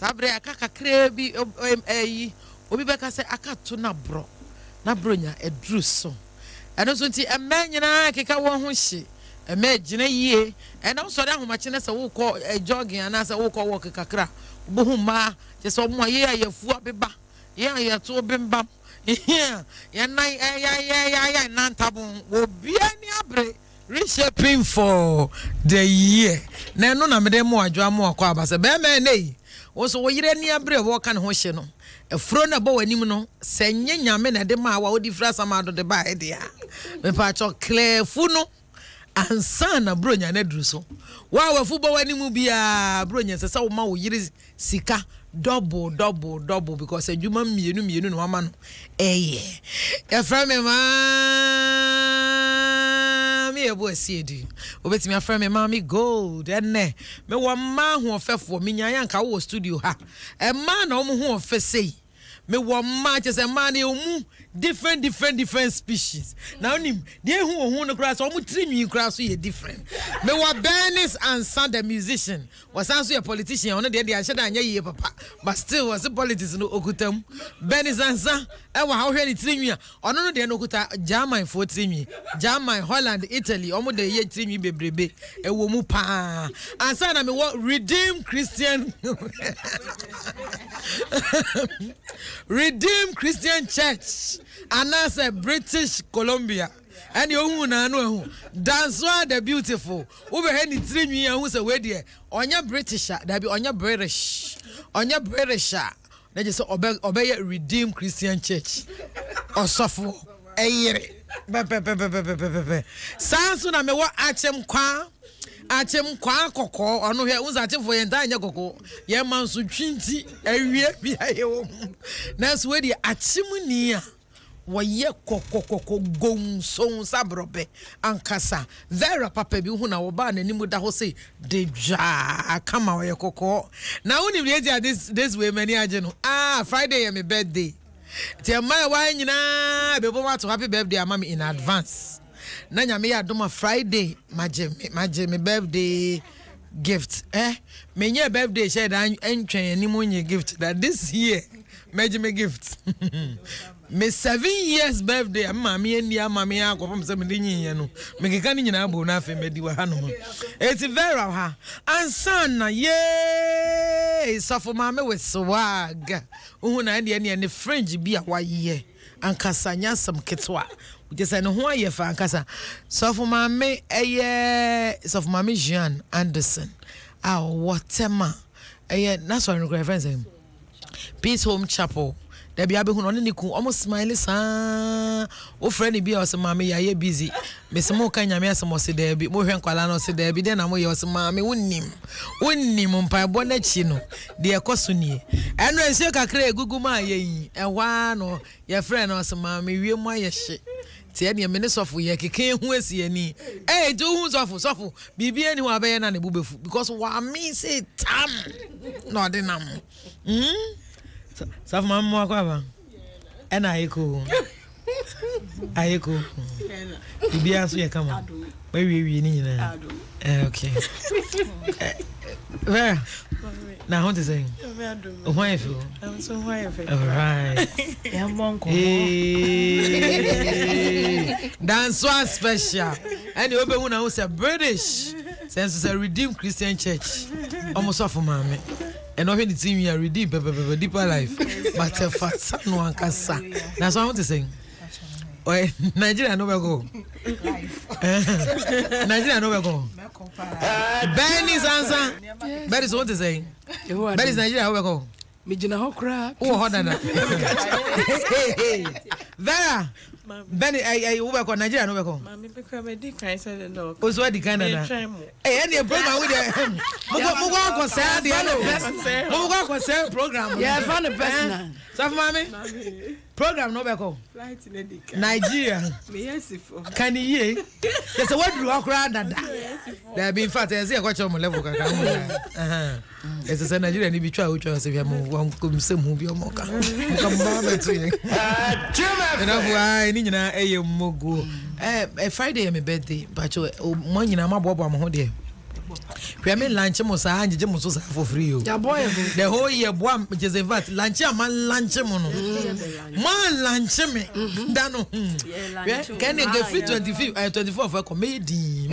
sabre aka kakra bi obi beka say aka to na bronya edru so eno so nti emma nyina keka wo ho hye emma gina yie eno so da homache na se wo ko jogging ana se wo ko wo kakra bo hu ma je so mo ye ayefu abeba ye ayeto bembam ya nan tabun obi ani abre reshaping for the year na no na me dem mo adwa mo akọ abase be me nei wo so wo yire ni abre wo kan ho hye no efro na bo wanim no se nye nyame na de ma wa odi fra samado de ba e dia me pa cho clear fu no ansa na bronya na duru so wa fu bo wanim bia bronya se wo ma wo yire sika double because adwuma mienu no mama no eye efra me ma me ebo asiedi obetimi afra me ma me gold enne me wo ma ho ofefo me nyan ka wo studio ha e ma na omo ho ofesei me wo ma chese ma na omu different species now nim dey hu no kra so omu trinwi kra so ye different me wo Bernice and Son the musician was also a politician ono dey ahye da anya ye papa but still was a politics no okutam Bernice and Son e wo ha hwe ni trinwi a ono no dey no okuta German for trinwi German Holland Italy omu dey ye trinwi bebrebe e wo mu pa ansa na me wo Redeemed Christian Redeemed Christian Church and as a British Columbia and you na no dance the beautiful over any 3 years who say we there onya British that be onya British they just obey Redeemed Christian Church or suffer eyere sanso na me wa achem kwa kokko ono hwe unza chefo ye nda nya kokko ye manso twinti awie bia ye wo na so we di achimuni a woye kokko gonso sabrobe ankasa vera papa bi hu na wo ba na nimu da ho say deja kama woye kokko na woni bi dia this way many age no Friday my birthday ti my wa nyina be bo to happy birthday ama me in advance na nyame ya Adom Friday maje me birthday gift menye birthday share dan entwen ni monye gift that this year maje me gift me 7 years birthday amma me ni amma me akopom se me dinyin no me keka ni nyina abo na afa medi wa ha no it's very ha ansana ye sofo ma me with swag uhu na ne fringe bi a waye ankasanya sam ketwa just no ho aye fa ankasa sofo ma me sofo ma me Jean Anderson whatever that's what reference him Peace Home Chapel there be abehu no ne ku almost smile sa o friend bi o se ma me ya busy me se mo kan nyame asem o se there bi mo hwe nkwala no se there bi den na mo ye o se ma me wonnim mpa bo na chi no de ekoso nie eno ense kakra egugu ma ye yi ewa no ye friend no se ma me wie mo aye hye tie ne me ne sofo ye keke hu asi ani do hu sofo bibi ani wa be ye na ne bubefu because wa me say tam no de nam Saf mama akwa ba ena ayeko bibia so ye kama we ni nyina okay where now how to say why you feel I'm so why you feel all right Yenbo Nkomo dance one special and you obe una who say British since it's a Redeemed Christian Church almost off mama and not the team you redeem deeper life but fat no one can say that's what I want to say Nigeria no go Nigeria no go Bernice answer Bernice what to say Bernice Nigeria no go me jina ho kra hodana Vera Benny we go Nigeria no go mama be kwa me di kan say no ozo di kan na any program with them mo go say the person mo go say program yeah for the person so mama program no be go flight Nigeria me yes for can you they say what do akra dada there be in fact I say go chom level kaka it's a Nigeria ni bi twa o twa say we mo kom se mu bi o mo ka mo ba betu yen ni nyina eye mogo Friday my birthday but mo nyina mabobo am ho de We me lunch mo sa anje mo so sa for free o. The whole year boy just in fact lunch man lunch mo no. Man lunch me. Da no. Can you get free 24 for comedy.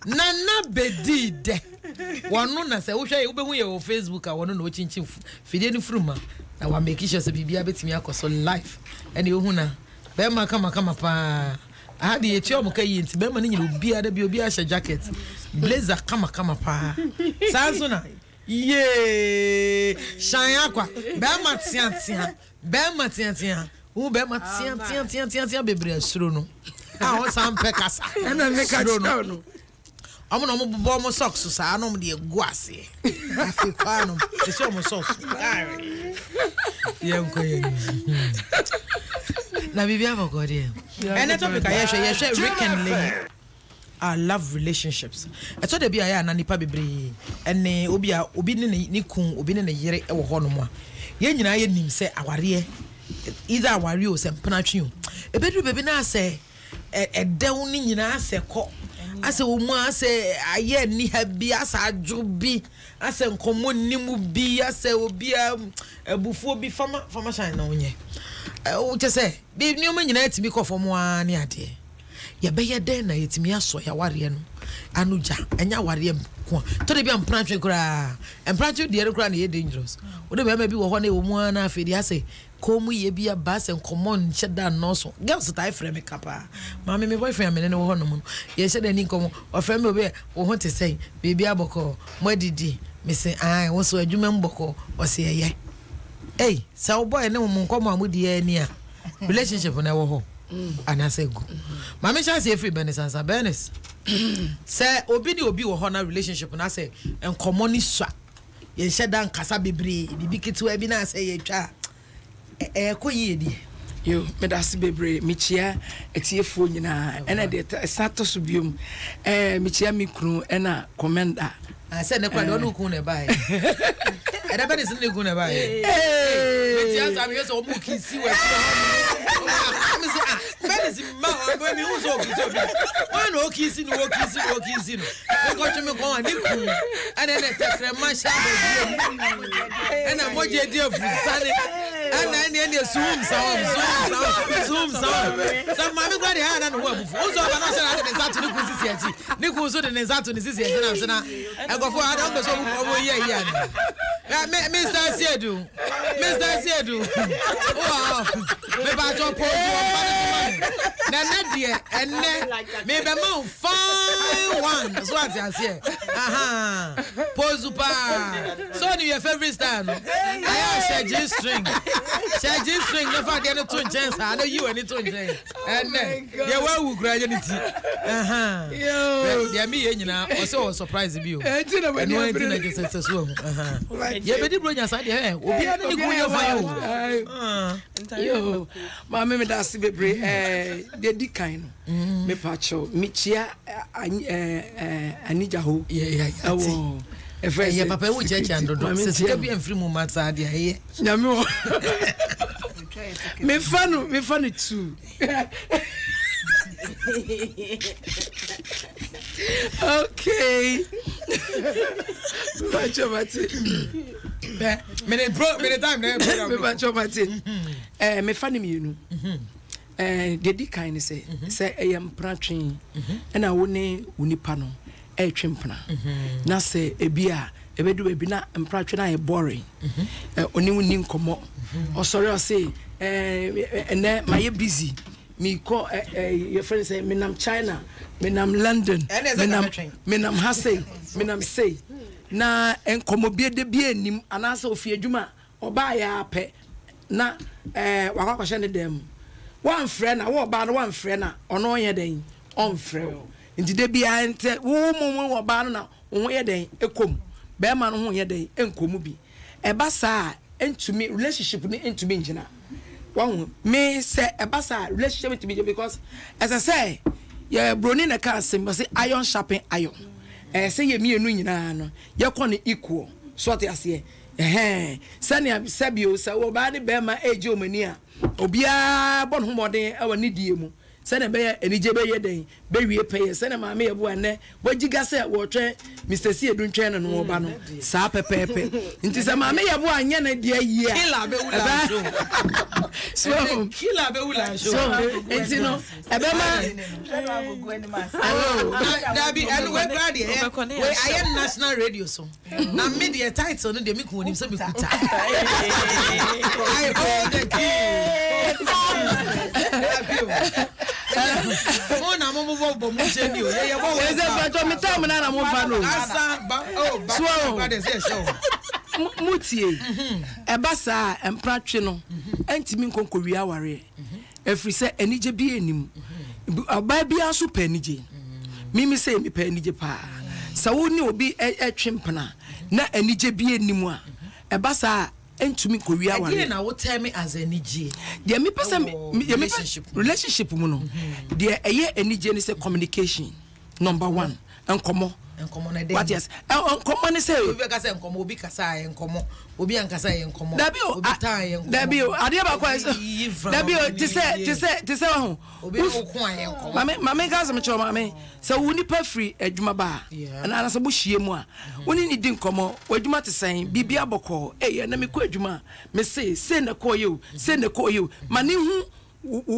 Nana bedi de. Wanu na say wo hwe wo be hu ye o Facebook a wono na o chinchin fide ni fruma na wa make sure say bibia betimi akoso live ene o hu na be ma kama pa ahadi ye tio mo kai nti be ma ni nyina obi ada bi obi a jacket blazer kama pa sanso na ye shanya kwa be ma tiantia wo be ma tiantia bebre asuro no a o sam pe kasa na me ka no I'm no more mo socks so I no de guase afi kwa no e so mo socks ye nko ye na bibia boko de and topic I share rekindling I love relationships e to de bia ya na nipa bebre ene obi ni kun obi ne yere e wo ho no mo a ye nyina ye nim se aware either aware o se mpana twi e bedu bebe na se e dew ni nyina se ko ase omu ase aye ni ha bi asa adwobi ase nkomo nimu bi ase obi ebufu obi fama shine na onye o chese bi ni o manyina etimi ko fomo ani ade ye be ye den na etimi aso ya ware no anuja enya ware ko to de bi ampranche kura ampranche de kura na ye dangerous o de be ma bi wo ho na omu na afedi ase komu ye bia bass and common cheda no so girls that I frame kapa mama me boyfriend me ne wo no mu ye cheda ni komo o frame obi wo ho te say baby aboko mo didi me say ai wo so adwuma mboko o se ye eh sa boy ne mo nkomo amudi ye ni a relationship na wo ho anase go mama sha say free benesansa benes say obi di obi wo ho na relationship na say enkomo ni swa ye cheda nkasa bebre bibi kitu abi na say ye twa ko yedi yo me da se bebre me chia etiefo nyina ena de sato so biom me chia me kunu ena commander say ne kwa de onu kun ne bai e da be ne kun ne bai me chia sa me so mu kisi we me say be ne ma go mi hu so kisi obi why no kisi no kisi no ko cho me ko ani kun ana ne tekre ma sha be ena moje di ofusane ana ne zoom so mama go dey hand na wo abufu uzo ba na sha na zato ni kun sisi achi ni kun so de ne zato ni sisi achi na so na e go for ada go so wo ye Mr. Siedu wow me ba jo pose na die enne me be ma fine one so what you say pose pa so ni your favorite style no I share G string no for get no tune chance I know you any tune chance enne dey wa wu kura je ni ti yo dey me ye nyina o so surprise bi o no enti na just so ye be di bro nya sa dey obi a ni go ye fa yo ma me da se bebre de di kan no me pa cho me chia anija ho awo ye papa wo che andodo se se bi amfiri mu mata de ye nyame wo me fanu too okay bacho mate me time na me bacho mate me fanu mi nu de di kan ni se eyam pratwen na wo ne unipa no twempna na se ebia ebedu ebi na mpratwe na e boring oni woni nkomo osori o say ene maye busy me ko your friend say me nam China me nam London me nam Hasey me nam say na enkomo bie de bie nim anasa ofie adwuma oba ya ape na wakakwa ne dem one friend na wo ba no one friend na ono ye den on friend nti de bia ente wo mo wo ba no na wo ye den ekom be ma no ho ye den enkomu bi e ba sa entumi relationship ni entumi njina one me say e ba sa relationship entumi because as I say ye broni na ka asem say iron sharpen iron say ye mienu nyina no ye ko ne equal so what ase sania sabio sa wo ba de be ma eje omani a obia bon homode e wa nidie mu sene be enije be ye den be wie peye sene ma me ye bo ane wajiga se wo twen Mr. C eduntwen no no ba no sa pepepe nti se ma me ye bo anya na dia yi a kila be ula so kila be ula show so nti no ebe ma Dabi and we glad we I am national radio so na media title no de me ko nim so be kuta I hold the key Mona mo bo mo je ni o ye bo we se fa to me tam na mo fa no asa ba oh ba brother say show mutie eba sa empratwe no antimi nkonko wi aware efri se enije bi enim oba bia so panije mimi se mi panije pa sa woni obi etwempena na enije bi enim a eba sa entumi nko wi aware again na what tell me as enije de mi pese relationship mu no de eye enije ni se communication number 1 enkomo na dey what yes enkomo ni say obi ka say enkomo obi ka say enkomo obi an ka say enkomo obi tan enkomo dabi o ade ba kwa dabi o ti say ho obi o ko an enkomo mame ka some cho mame say woni pa free adwuma ba na so bo hie mu a woni ni di enkomo adwuma te san bibia bokọ na me ko adwuma me say na ko you mane hu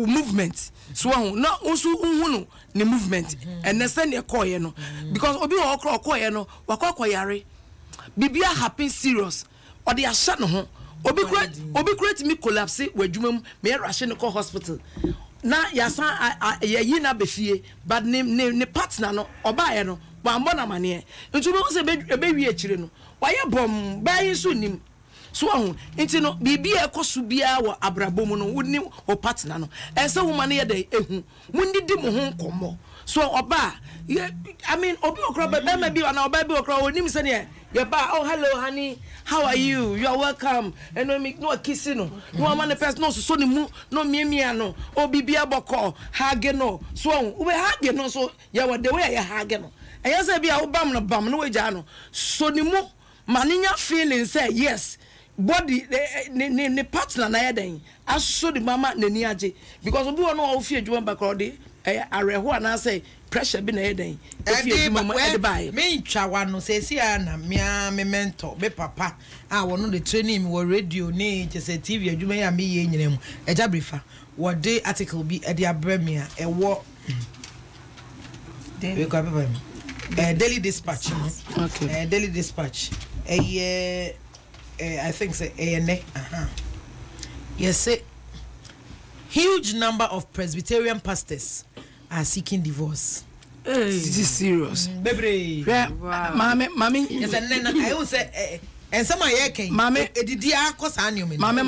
movement so no unsu unhunu ne movement and send e call no because obi wo call no wakọ yare bibia happen serious or they asha no ho obi create me collapse wadwuma me rush no call hospital na yasan yi na befie but ne partner no oba no wa mbona mane ntu bo se be wi akire no waye bom bayi so nim so nti no bibia ekosu bia wo abrabom no woni o partner no ese woman ye dey ehu wundidi mo ho nkomo so oba I mean obi okro be bi na oba bi okro onim se ne ye ba oh hello honey how are you are welcome and no me no kiss no man person no so ni mu no miemia no o bibia boko hage no so we hage no so ye wo the way ye hage no eya se bia wo bam no we ja no so ni mu maninya feeling say yes body ne partner na yeden aso di mama nani age because obi won no ofie adwuma bakrode areho na say pressure bi na yeden ofie mama e buy me ntwa wa no say si na me mentor me papa wono the training me wo radio ne chese TV adwuma ya me ye nyina mu eja brifa wo de article bi e de abrami a e wo Daily Dispatch okay Daily Dispatch I think say yes, huge number of Presbyterian pastors are seeking divorce. This is serious. Baby. Wow. Mami. Yes, and I will say, and some are yaking. Mami, did you cause annual? Mami,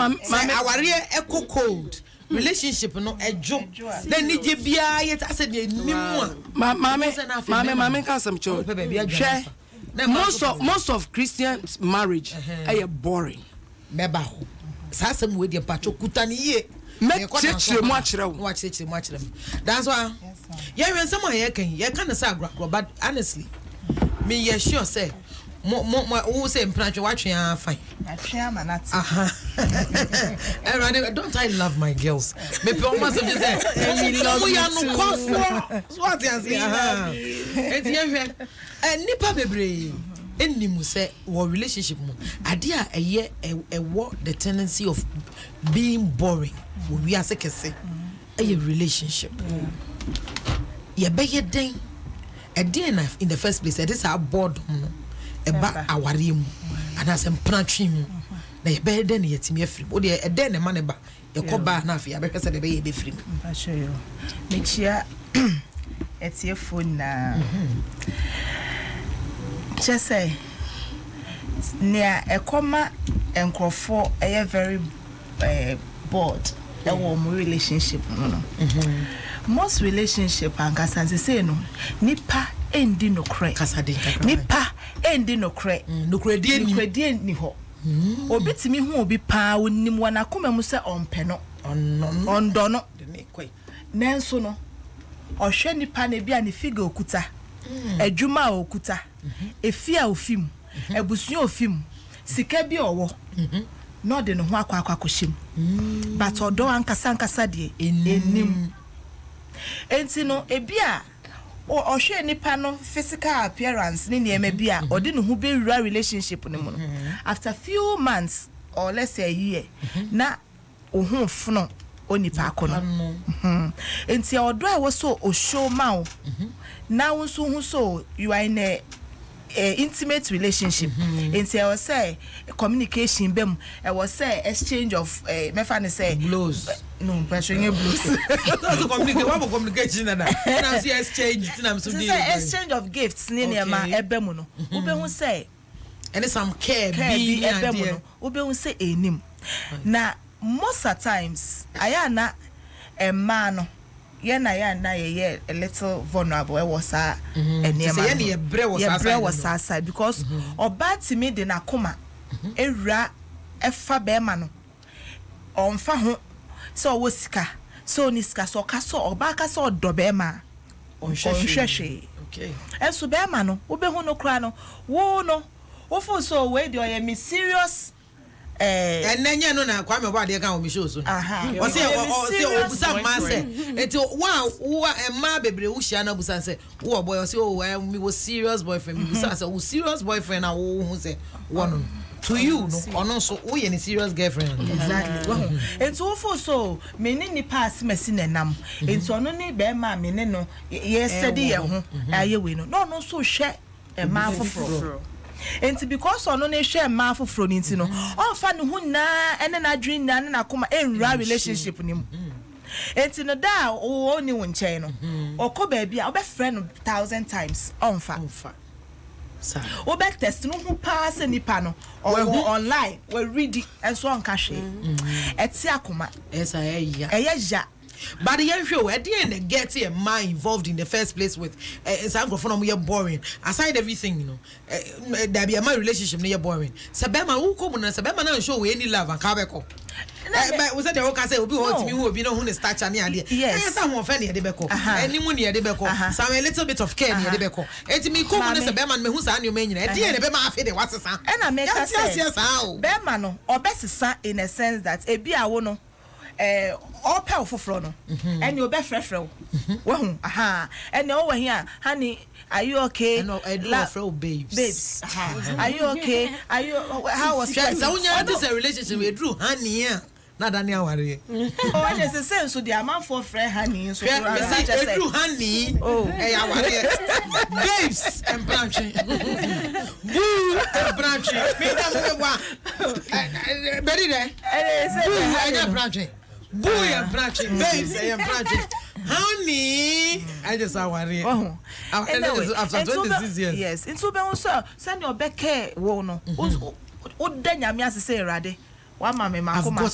our real echo cold relationship, no, a joke. Then need you be I said, Mami, can some choice. Most of Christians marriage are boring. Meba sasem we dey pacho kutani ye me cheche mu akire wo that's why yeah when someone here can say agro but honestly me you sure say mo who say implant watching fine don't I love my girls me pe almost say we love you too so what you say nipa bebre enimu say wo relationship mu ade a eye wo the tendency of being boring we are sekese a relationship ye be ye den e den in the first place it is our boredom no e ba aware mu anasem pranatwi mu na ye be den ye timi afiri o de e den ne ma ne ba ye ko ba na afia be hwese de be ye be firi ba show you me chia etie phone na just say near a comma and crofo a very bored a warm relationship most relationship and casanse say no nipa endi no cre nipa endi no cre no credit ni ho obetimi hu obi pa onim wana koma mu se ompe no ondo no nanso no ohwe nipa na bia ne figure okuta adwuma okuta efia ofim ebusunya ofim sika bi owo no de no ho akwa akohyem but odo ankasa de enim enti no ebia o hwe nipa no physical appearance ni niema bia odi ne ho be relationship ne mu no after few months or let's say a year na ohun funo onipa akono enti odo a wo so o show ma na wo so hu so you are in a intimate relationship enti I was say communication bem I was say exchange of me fa say blows no pressure blows that's communication na say exchange na so dey exchange of gifts ni ma ebe mu no wo be hu say and some care be ebe mu no wo be hu say enim na most of times ayana emma no yana ye a little vulnerable e was a enema ye bre was side because oba timi de na koma ewura efa be ma no onfa ho so wo sika so ni sika so ka so oba ka so do be ma onhwehwe okay enso be ma no wo be hu no kra no wo no wo fo so we dey o me serious enenye no na kwa me bo ade kan o mi show so o se obusa ma se eti wa emma bebre wo hia na busa se wo boy o se o mi wo serious boyfriend mi busa se wo serious boyfriend na wo hu se one to you no ono so wo ye ni serious girlfriend exactly wo enti wo fo so me ni pass mesi na nam enti ono ni be ma me ne no ye study ye ho aye we no no so hwe emma foforo enti because ono na hwe ma foforo ni enti no on fa ne hu na ene na dream na na koma enra relationship ni mu enti no da o ni wo nchen no okọ ba bia o be friend 1,000 times on fa o be test no hu pass nipa no online we read and so on ka hwe eti akoma esa eya but the young show at the end get your mind involved in the first place with some you're boring aside everything you know there be a my relationship near boring sabema who come na sabema na show any love and kabeko but was that the worker say obi want me who be no who start chani ade yes someone fan near the beko any money near the beko some a little bit of care near the beko eti me come na sabema me hu sa anyo me nyina ade be ma afi de wasesa and I make say bema no obesesa in a sense that ebi awo no all powerful no and you be frefrew wo and you over here honey are you okay no I do afro babes are you okay are you how was that so when this a relationship we drew honey na Daniel worry oh and there's a sense so the amount for friend honey so I drew honey oh hey I worry babes and branching boo and branching me that one very there and I branching boy and branching babes and branching honey I just worry after 26 years yes into be so send your back wo no o da nyame asese erade wa ma me makoma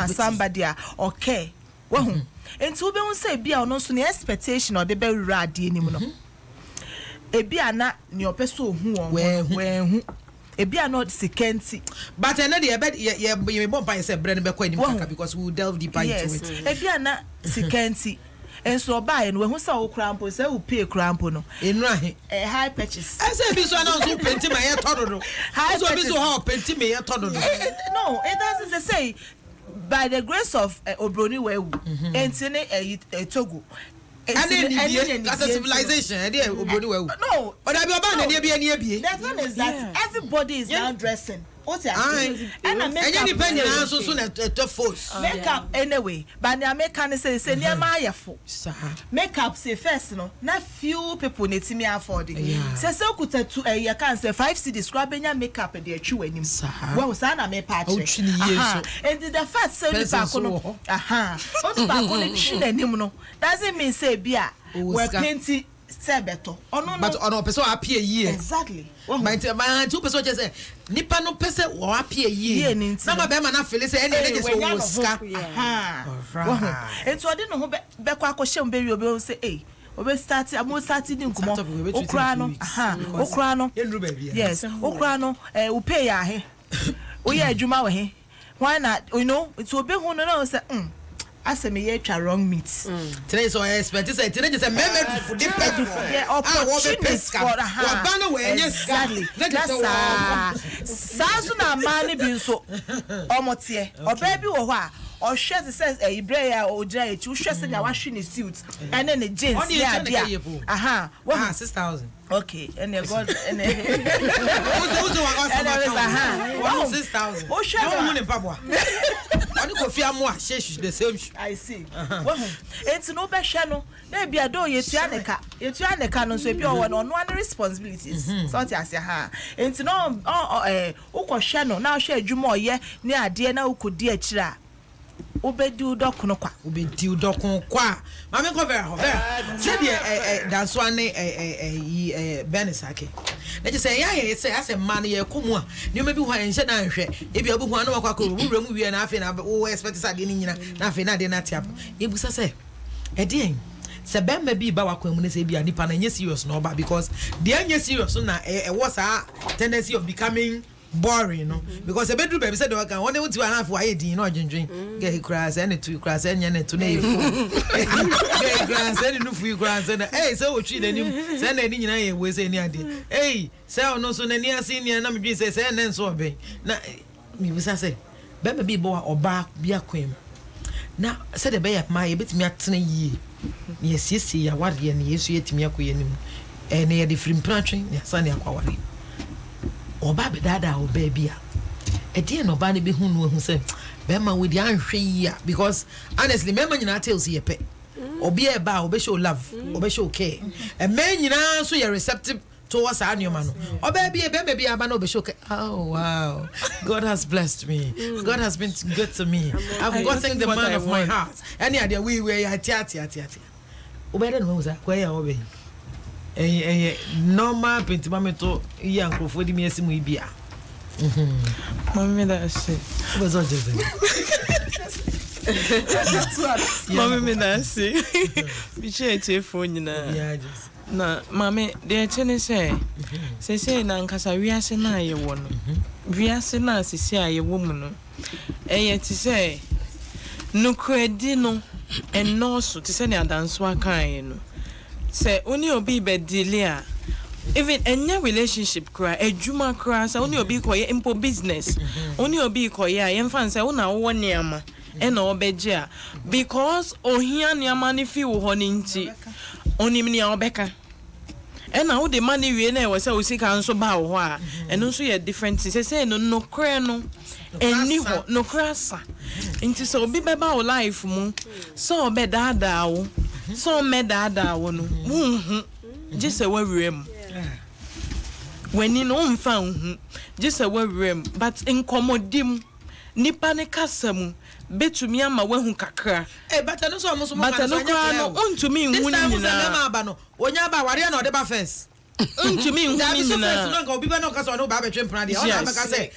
somebody okay wo hu into be won say bia ono so ne expectation o de be rade anim no ebia na ne opeso hu won hu ebia not security but another ye bomb by say brand be kwa ni maka because we will delve deeper into it ebia na security enso buy no we hu say wo krampo say wo pay krampo no enu ahe high purchase I say bi so announce wo penti ma ye tododo so bi so how penti me ye tododo no it doesn't say by the grace of obroni wewu entine Togo and as a civilization no but I be about that one is that everybody is now dressing and I make makeup anyway but I make can say near my makeup say first no not few people need to me afford it say so could to you can say 5 cedis scrubbing your makeup and their chew and him well sana me patch and the first say the back on back on chin and him no doesn't mean say beer we're painting sebeto but ono person appear year exactly my two person just say nipa no pese wo appear year na ma be ma na feel say any just wo ska ento odi no ho be kwa akoshem be wi obi say eh obi start di nkumo okra no yes okra no we pay ya he we ya adwuma we he why not you know it's obi hu no say aseme ye twa wrong meat today so expect say today just a meme for the people yeah opportunities for wa bana we enye exactly that's sasu na man bi nso omotie oba bi wo ho a or shares the sense a Ibrea or Jay, 2 shares in your washing suit, and then the jeans. Yeah, 6,000. Okay, and they got and who's 6,000. Oh, share in Papua. The same. I see. Well, it's no bad channel. Maybe I do Yetianica. Yetianica no so if you on one responsibilities. So I say, ha. It's no, oh, channel now share you more, yeah, near dear now could dear chira. Obedu dokno kwa obedu dokno kwa mame ko vera say the dance one benisake na je say ya say as a man ye komu a ne ma bi ho enhye na nhwe e bi obu ho na wakwa ko wura mu wie na afi na wo expect say de ni nyina na afi na de na tiap e busa say e de se ben ma bi ba wakwa mu ne say bi anipa na nye serious no ba because the nye serious na e was a tendency of becoming boring, no, because a bedroom baby said, I can only want to an after I did not drink. Get crass and to crass and to name. Grass and no free grass and hey, so cheat and you send any idea was any idea. Hey, sell no so near senior and I'm just saying and so be. Now, me was I say, baby boy or back be a queen. Now, said a bear my bit me at ye. Yes, I what ye and yes, yet me a queen and near the free planting, yes, Sunday aquari. Oba be dada o baby a dear no bani be who say bema with the anhwe because honestly member nyina tells you pe obi e ba obe show love obe show care and men nyina so you receptive towards anyoma no oba be aba no obe show care. Oh wow, God has blessed me. God has been good to me. I've gotten the man of my heart. Any idea we ati obe dey no say kwa ya obe normal pentimame to yanko for the miesi mu ibia Mommy that shit was all just Mommy me that shit bi che phone na na mama de chene say na nkasa wiase na ye wo no wiase na sisi aye wo mu no ti say no kredi no enoso ti say ne adanso akan no say only obi be delay even any relationship cry ejuma cry say only obi koye impo business only obi koye yemfa say una wo niama e na obeje a because ohia niama ne fi wo ho ni nti onim ni obeka e na wo de money wie na e wo say osika nso ba wo ho a eno nso ye different say no cry no eni ho no krasa nti so obi beba wo life mu so obe dada wo so me dada wo no just a worem when you know mfa just a worem but incomodim nipa ne kasam betumi ama wahu kakra but no so mo so but no untumi nhu ni na aba no onya ba ware na odeba first untumi nhu ni na no go biba no kaso no ba betwe mpra de ona be ka say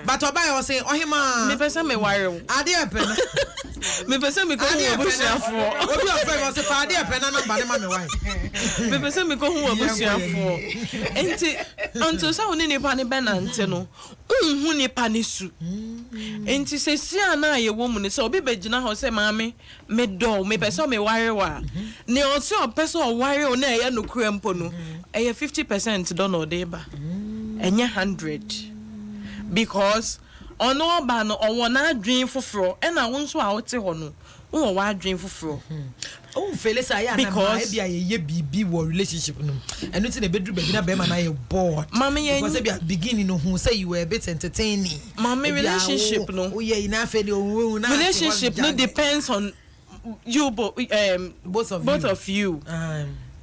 but oba yo say ohima me pesa me ware ade epe no me pesa me ko hu obusuafo obi ofre mo say fa ade epe na number ne ma me wai me pesa me ko hu obusuafo enti onto sa woni nipa ne benante no unhu nipa ne su enti se sia na ye wo mu ne se obi begina ho say maame me do me pesa me ware wa ne o se o pesa o ware o na ye no kura mpo no 50% don o dey ba enye 100 because ono ba no owo na adwen foforo e na won so a wote ho no wo wa adwen foforo fele say ya na ma e bia ye bibi wo relationship no eno ti na bedru ba bi na be ma na ye bored because e bia beginning no who say you were a bit entertaining mama relationship no ye ina fe de o na relationship no depends on you both of you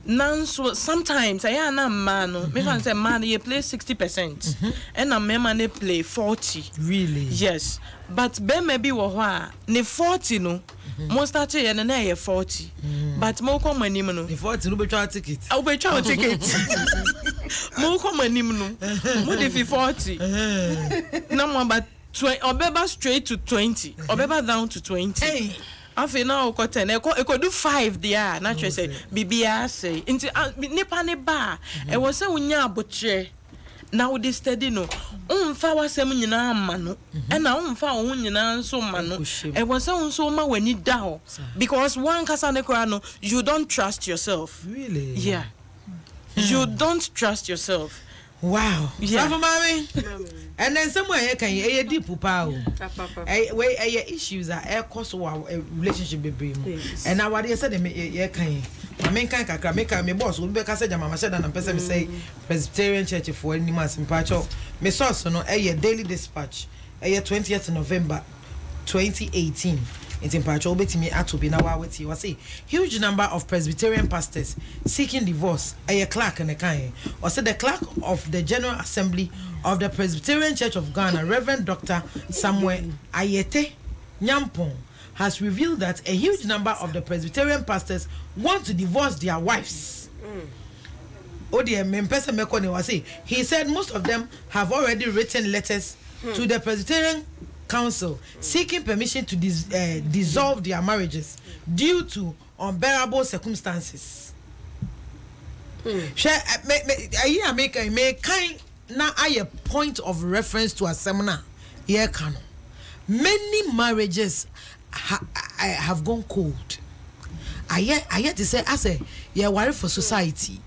Nan so sometimes I am a man me fan say man you play 60% and a man play 40 really yes but be maybe wo ho a ne 40 no mo start ye na ye 40 but mo come anim no the 40 no be try ticket be try ticket mo come anim no mo dey 40 na mo about 20 obeba straight to 20 obeba down to 20 hey afi na o ko 10 e ko do 5 there na twe say bibia say nti nipa ne ba e wo say unya abotre na wo dey steady no umfa wasem nyina amma no e na umfa wo nyina nso ma no e wo say unso ma wani da ho because one kasa ne kra no you don't trust yourself really yeah you don't trust yourself wow yeah mami and then somewhere can you deep power where issues are cause our relationship be and now what you said can I mean can make my boss will be said mama said and person say Presbyterian Church for any months in patch me source no a daily dispatch a 20th November 2018 it's in patch obetimi atobi na wa weti was say huge number of Presbyterian pastors seeking divorce a clerk and a kind or said the clerk of the General Assembly of the Presbyterian Church of Ghana, Reverend Dr. Samuel Ayete Nyampong, has revealed that a huge number of the Presbyterian pastors want to divorce their wives. He said most of them have already written letters to the Presbyterian Council seeking permission to dissolve their marriages due to unbearable circumstances. I make now a point of reference to a seminar here can many marriages have gone cold. I yet to say you're worried for society.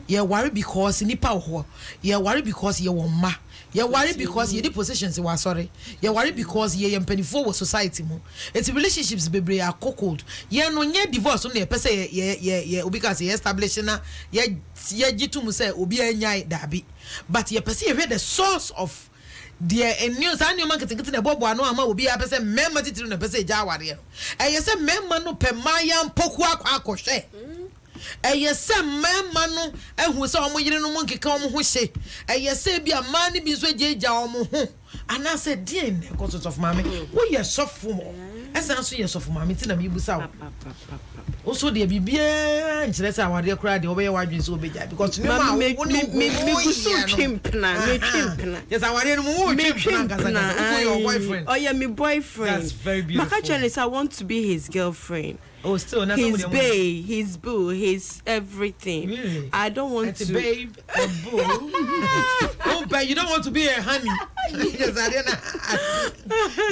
You're worried because nipa ho. You're worried because you want ma. You're worried because you the positions you are sorry. You're worried because you are penny for society mo. It's relationships be are cold. You no nye divorce only person because you establishing na ye jitu mu say obi anyai dabi. But you perceive the source of their news and your marketing getting a bobo no ama obi a person member titiri na person jaware. And you say member no pe mayan poku akoshe. Yes, some man, and who saw me in a monkey come who say, yes, say be a man be so jaw. And I said, dear, because of mammy, we are soft for more. As I say, soft for mammy, tell me, you saw. Also, dear, be bien, and let's our dear cry the way why you so big because me so chimp now. Yes, I want more your boyfriend. Oh, yeah, my boyfriend. That's very beautiful. I want to be his girlfriend. Oh, still his babe, his boo, his everything. Really? I don't want to babe and boo. Oh, but you don't want to be a honey. Yes, I didn't.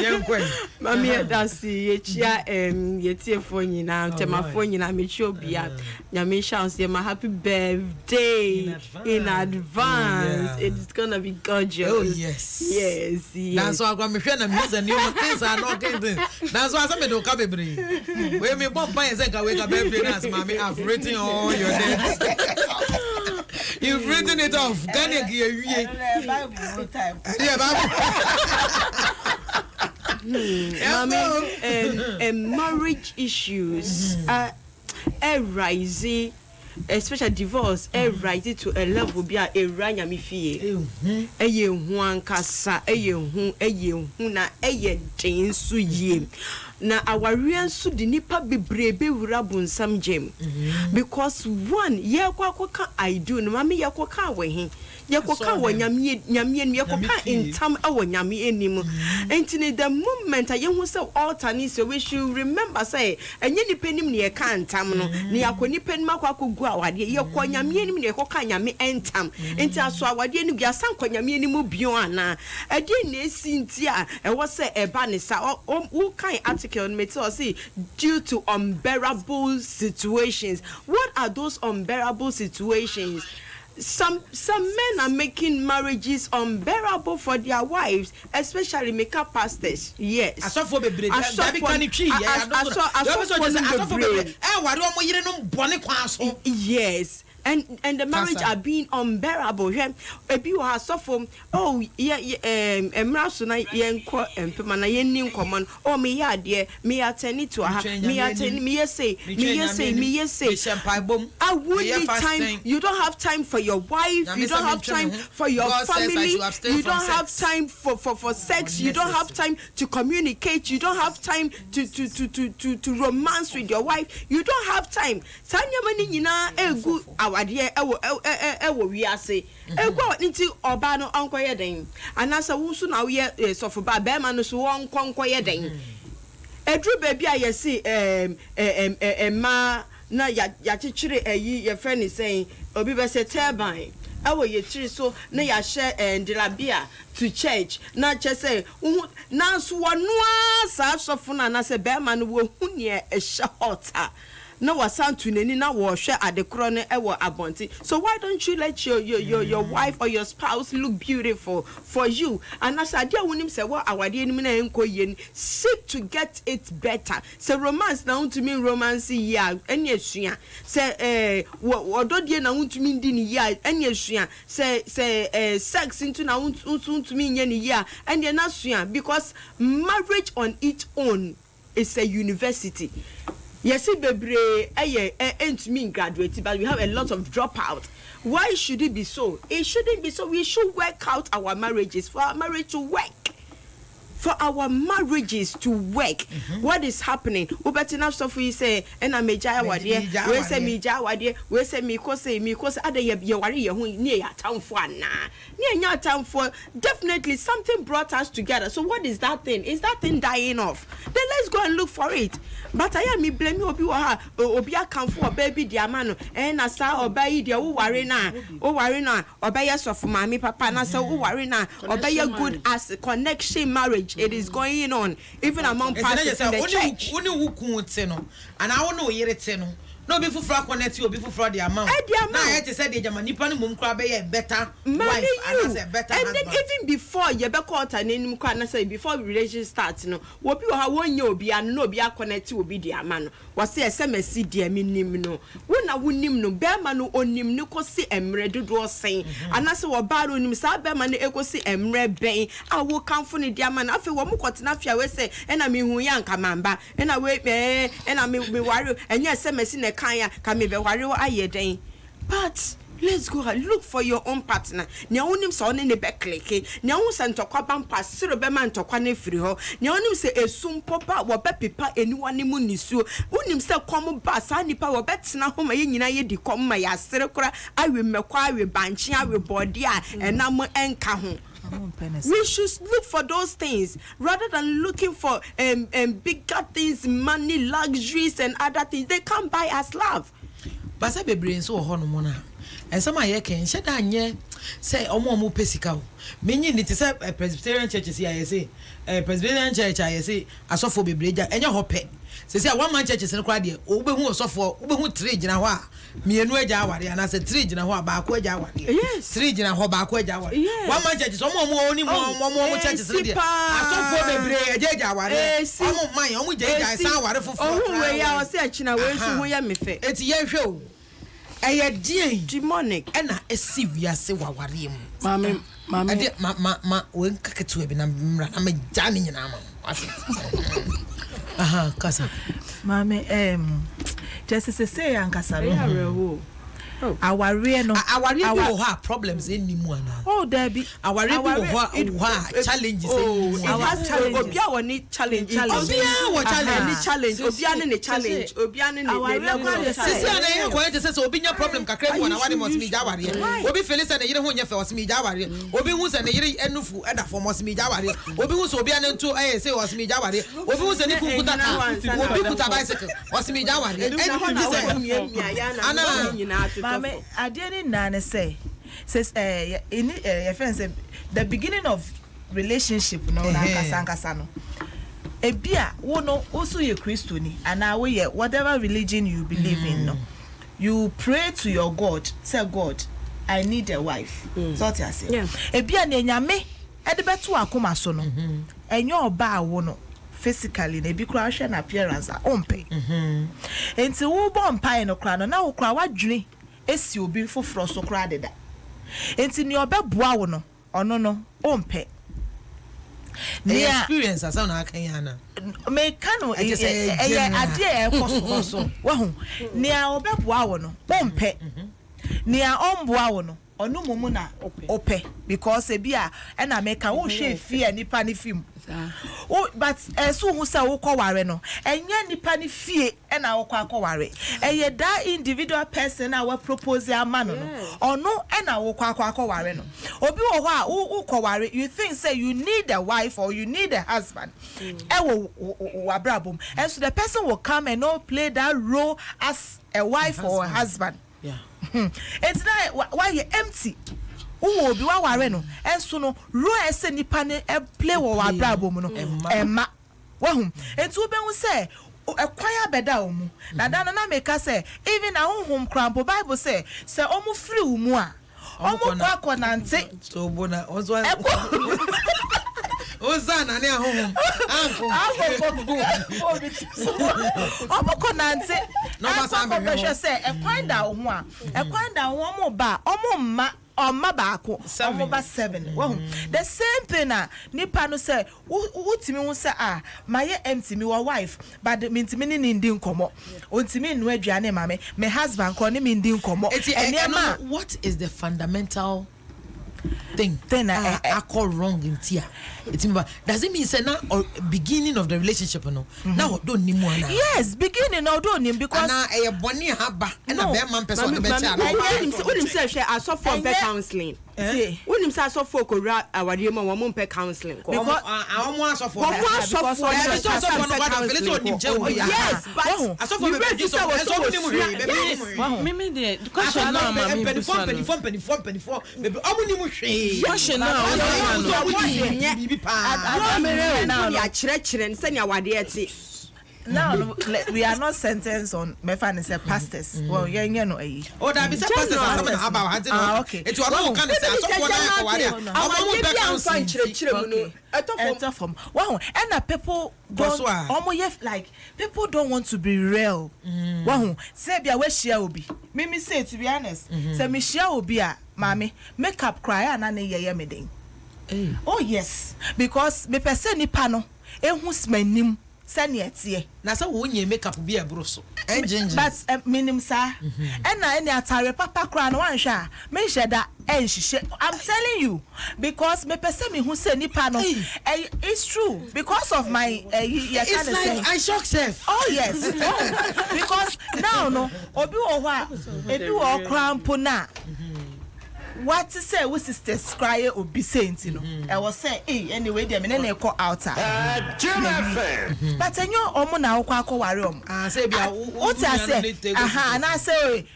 Young queen. Mammy, that's the year phone now. Tell my phone, I make sure be up. Yami shouts, my happy birthday in advance. It's gonna be gorgeous. Oh, yes. Yes. That's why I'm going to be and new things are not getting. That's why somebody don't come and wait me. Mommy, I've written all your names. You've written it off. Marriage issues are rising, especially divorce, rising to a level be a ranya mi fie. Eye huan kasa, eye hu na eye densu ye. Na awarian su di nipa bebrebe wura bonsam gem because one ye kwa I do no mama ye kwa ka we hin ye kwa ka wo nyame ye kwa ka intam awo nyame enim entini the moment ye hu se altar ni se we should remember say enye nipa nim ne ye ka ntam no ne yakoni pen makwa kogu awade ye kwa nyame enim ne ye kwa ka nyame entam enti aso awade ni bia san kwa nyame enim bion ana ade na esi nti a e wo se eba ne sa wo kan due to unbearable situations. What are those unbearable situations? Some men are making marriages unbearable for their wives, especially makeup pastors. Yes. Yes. And the marriage are being unbearable. If you are suffering, oh yeah, emrasuna yenko empemana yenim common. Oh me ya dear, me attend it to her. Me attend me say. I would need time. You don't have time for your wife. You don't have time for your family. You don't have time for sex. You don't have time to communicate. You don't have time to romance with your wife. You don't have time. Tanya mani nyina egu awadie ewo wiase egwa nti oba no onkoye den anasa wusu na we sofo ba be ma no so onkonkoye den edru ba bia yesi ma na ya chichire eyi ye friend saying obi be se turbine awo ye chiri so na ya share ndilabia to church na chese na so wonu asa sofo na se be ma no wo hu ne e hye hota na wasan to nani na wo hwe adekro no e wo abonti. So why don't you let your wife or your spouse look beautiful for you? And as adia wonim say what awade anim na enko yen, seek to get it better. So romance na want to mean romance ya eni asua. Say ododie na want to mean di ni ya eni asua. Say sex into na want to mean yen ya eni na asua, because marriage on its own is a university. Yes, bebre ain't mean graduate, but we have a lot of dropouts. Why should it be so? It shouldn't be so. We should work out our marriages for our marriage to work. For our marriages to work. What is happening? Ubetina stuff we say, and I may jaya wadie, we say me jawadie, we say me cause other ye worry near town for na. Near your town for definitely something brought us together. So what is that thing? Is that thing dying off? Then let's go and look for it. But I am me blame you obia come for baby diamano, and I saw obey the worry na, obey us of mommy papa, and I saw worry na, obey a good as connection marriage. It is going on even among pastors in the church. And I don't know yet. No, before fraud connect you, before fraud the amount. Now I had to say the German Nippon mum crab a better wife and a better. And then even before you be caught and in Mukana say before relationship starts, what you have 1 year be and no be a connect to be the man. Was say SMS dear minim no. When I wouldn't no bear man on him no see emre do saying. And that's what bad on him sabe man echo see emre bay. I will come for the dear man. I feel what Mukotinafia we say, and I mean who young camamba, and I wait me, and I mean be worry, and yes, SMS in a kaya can be worry aye day. But let's go and look for your own partner. Nya onim so ne be click. Nya won se ntokwa bampa siro be man ntokwa na firi ho. Nya onim se esum popa wo be pepa eniwane mu nisuo. Onim se kom ba sa nipa wo betena ho ma ye nyina ye di kom ma ya sere kora awe mekwa awe banchi awe body a enam enka ho. We should look for those things rather than looking for bigger things, money, luxuries and other things. They can't buy us love. But say be brain so hono mo na. And some aye ken sheda anye say omo pesika o. Menyi ni te say Presbyterian churches here say Presbyterian church here say asofo bebreja enye hope. Say one man churches no kwa de obehu osofo obehu 3 gina ho a mienu aja aware ana say 3 gina ho a ba ko aja aware. Yes. 3 gina ho ba ko aja aware. One man churches omo oni mo churches no de asofo bebre aja aware. Omo man omo jeja san aware fofo. Oh we ya o say achina we nso ho ya mefe. Eti ye hwe o. Eye die demonic ena esi wiase waware mu. Mama ade ma we nkaketu ebi na mra na me jani nyina ma. Aha kasa. Mama just say ankasa ro. Aware no aware problems enimu ana. Oh there be aware challenges enimu. Our challenge obia woni challenge. Obia wo challenge. Obia ne challenge. Obia ne level. Sisi ana ye ko ente say obi nya problem kakra mu na wade must me jaware. Obi felisa na yire ho nya fe was me jaware. Obi hu say na yire enufu eda for must me jaware. Obi hu say obi ana nto say was me jaware. Obi hu say ni kukuta ka. Obi kuta bicycle was me jaware. Ana Mama, I didn't know say says in your friend say the beginning of relationship no na no. Ebia wo no also ye Christian and now we whatever religion you believe in no. You pray to your God, say God, I need a wife. So what you say. Ebia na nyame e de beto akoma so no. Enyo oba wo no. Physically na bi kura hwe na appearance a ompe enti wo bon pai no kura no na wo kura wadwene esi obi foforo so kura deda enti ni obeboa wo no ono no ompe the experience as na aka ya na me kanu ade e koso wo hu ni a obeboa wo no ompe ni a omboa wo no ono mumu na ope because e bia e na make wo hwe fie nipa ni film. Oh, but so who say wo kware no enye nipa ni fie e na wo kware eye that individual person na we propose amano no ono e na wo kware no obi wo ho a wo kware you think say you need a wife or you need a husband e wo abrabom and so the person will come and not play that role as a wife or a husband. It's not why you empty. Who be wa ware no enso no ro ese nipa ne play wo abrabom no emma wa hu enti wo be hu say ekwaya beda omu na da na make say even na honhom krampo Bible say omu free umu a omu kwa nante so bona ozo Ozana ne ahom anko omo nante no masa be say ekwanda ho a ekwanda ho omo ba omo mma Oma baako omo ba 7 the same thing nipa no say wutimi hu say maye empty me wife but mintimi ni ndi nkomo ontimi nu aduane mame my husband ko ni ndi nkomo what is the fundamental thing I call wrong in tia does it mean say now beginning of the relationship no now don't need more now yes beginning now don't need because na e boni haba na be man person be tia unim say share aso for be counseling unim say aso for ko ra awade ma wo mo pe counseling ko because awon aso for yes but aso for be just so me dey question now ma me be penny baby omunim hwe question now now we are not sentenced on mefan say pastors well yeah no oh that be say pastors about hunting okay it you no can say asofo na aware omo be counseling chire mu no etofom wow and people don't omo like people don't want to be real wow say bia we share obi me say to be honest say me share obi a mami makeup cry na ye me den oh yes because me person nipa no ehu smanim sani etie na say wo nye makeup bi ebro so engine but minim sa na any atare papa kra no wan hwa me sheda enhihye I'm telling you because me person me hu say nipa no it's true because of my it's like I shock self oh yes because now no obi wo ho a ebi wo krampo na what to say we sisters cry obi saint you know I was say anyway dem na call outside but enyo omo na akọ ware omo say bia what I say na say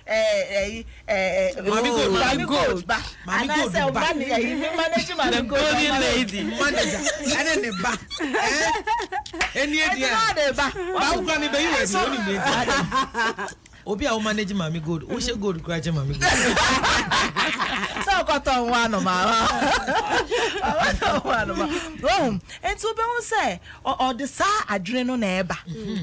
mami gold ba and say manage my golden lady manager and ne ba eni edia ba ukra mi be you so ni obi a manage mami gold o she gold crash mami gold so cotton one ma entu be won say o de sa adwene no na eba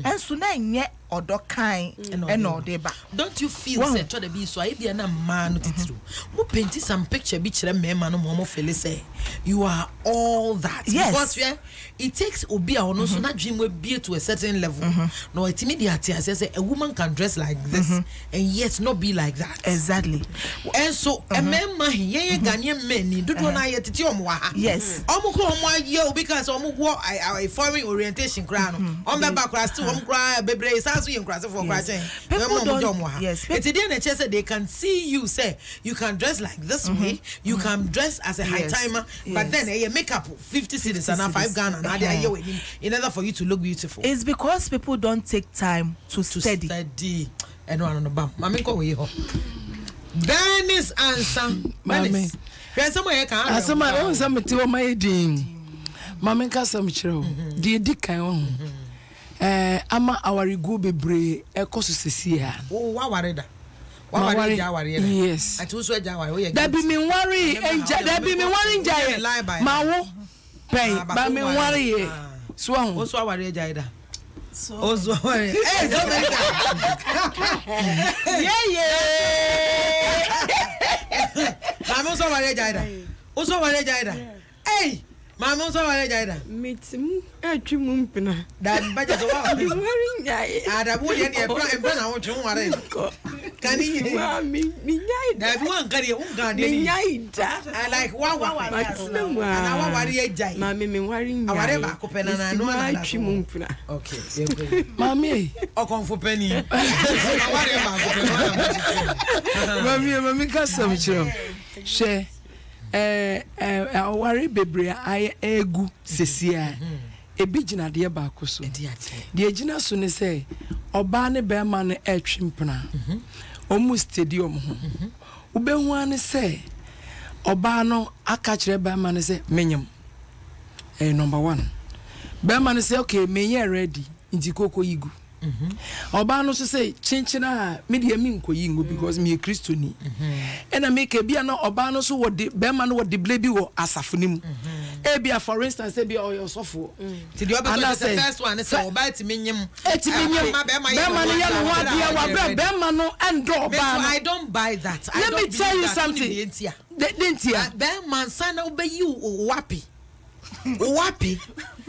ensu na nye odokan ena odeba don't you feel say to the be so I dey na ma no titiro mo paint some picture bi kire mema no mo feel say you are all that yes. Because yeah, it takes obi a ono so na dream we be to a certain level no immediately I say a woman can dress like this and yet not be like that exactly and so a mema ye Ghanaian men do na ye titi omo ha yes omo ko omo ye because omo go a foreign orientation kra no omo ba kra still omo kra bebre so you cry for crying. Yes. It's the NHS they can see you say you can dress like this way, you can dress as a high timer, but then you make up 50 cedis and 5 Ghana in order for you to look beautiful. It's because people don't take time to study. And one on the bum. Mami ko we ho. Dennis answer. Dennis. When somewhere can answer my some ti o my din. Mami ka some chiro. Di kan o. Ama awari go bebre ekoso sesia wa ware da wa ware ja ware yes ati so ja ware o ye da bi mi worry enja da bi mi worry nja ma wo pen ba mi worry so ahun o so ware ja ida o so ware so mega ma mo so ware ja ida o so ware ja ida Mama so wale jaida metim atwum mpina da baje so wa wari nyaaye ada bu de e na wo twum ware kani wa mi nyaaye da bi wan kare un ga de ni nyaaye da I like wa matim ana wa ware ye jai ma me wari nyaaye ware ba ko pena na no na atwum mpina okay mami o kon fo peni ware ba ko pena mami ka sam chiro she awari bebre ay egu sesia ebi gina de ba koso de gina so ne say oba ne be ma ne etwimpna omu stadium ho ubehu ane say oba no aka kire be ma ne say menyem number 1 be ma ne say okay menye ready nti koko yigu Oba no so say chinchina me de mi nkoyi ngo because me Christoni. And I make a bia no oba no so wo de be ma no wo de ble bi wo asafo nim. E bia for instance e bia oyo sofo. Ti the first one say oba ti menyem. Ti menyem. Be ma no ya no wa bia wa be ma no endo oba. I don't buy that. Let me tell you something. Dentia. Be man sana obeyi wapi. Wapi?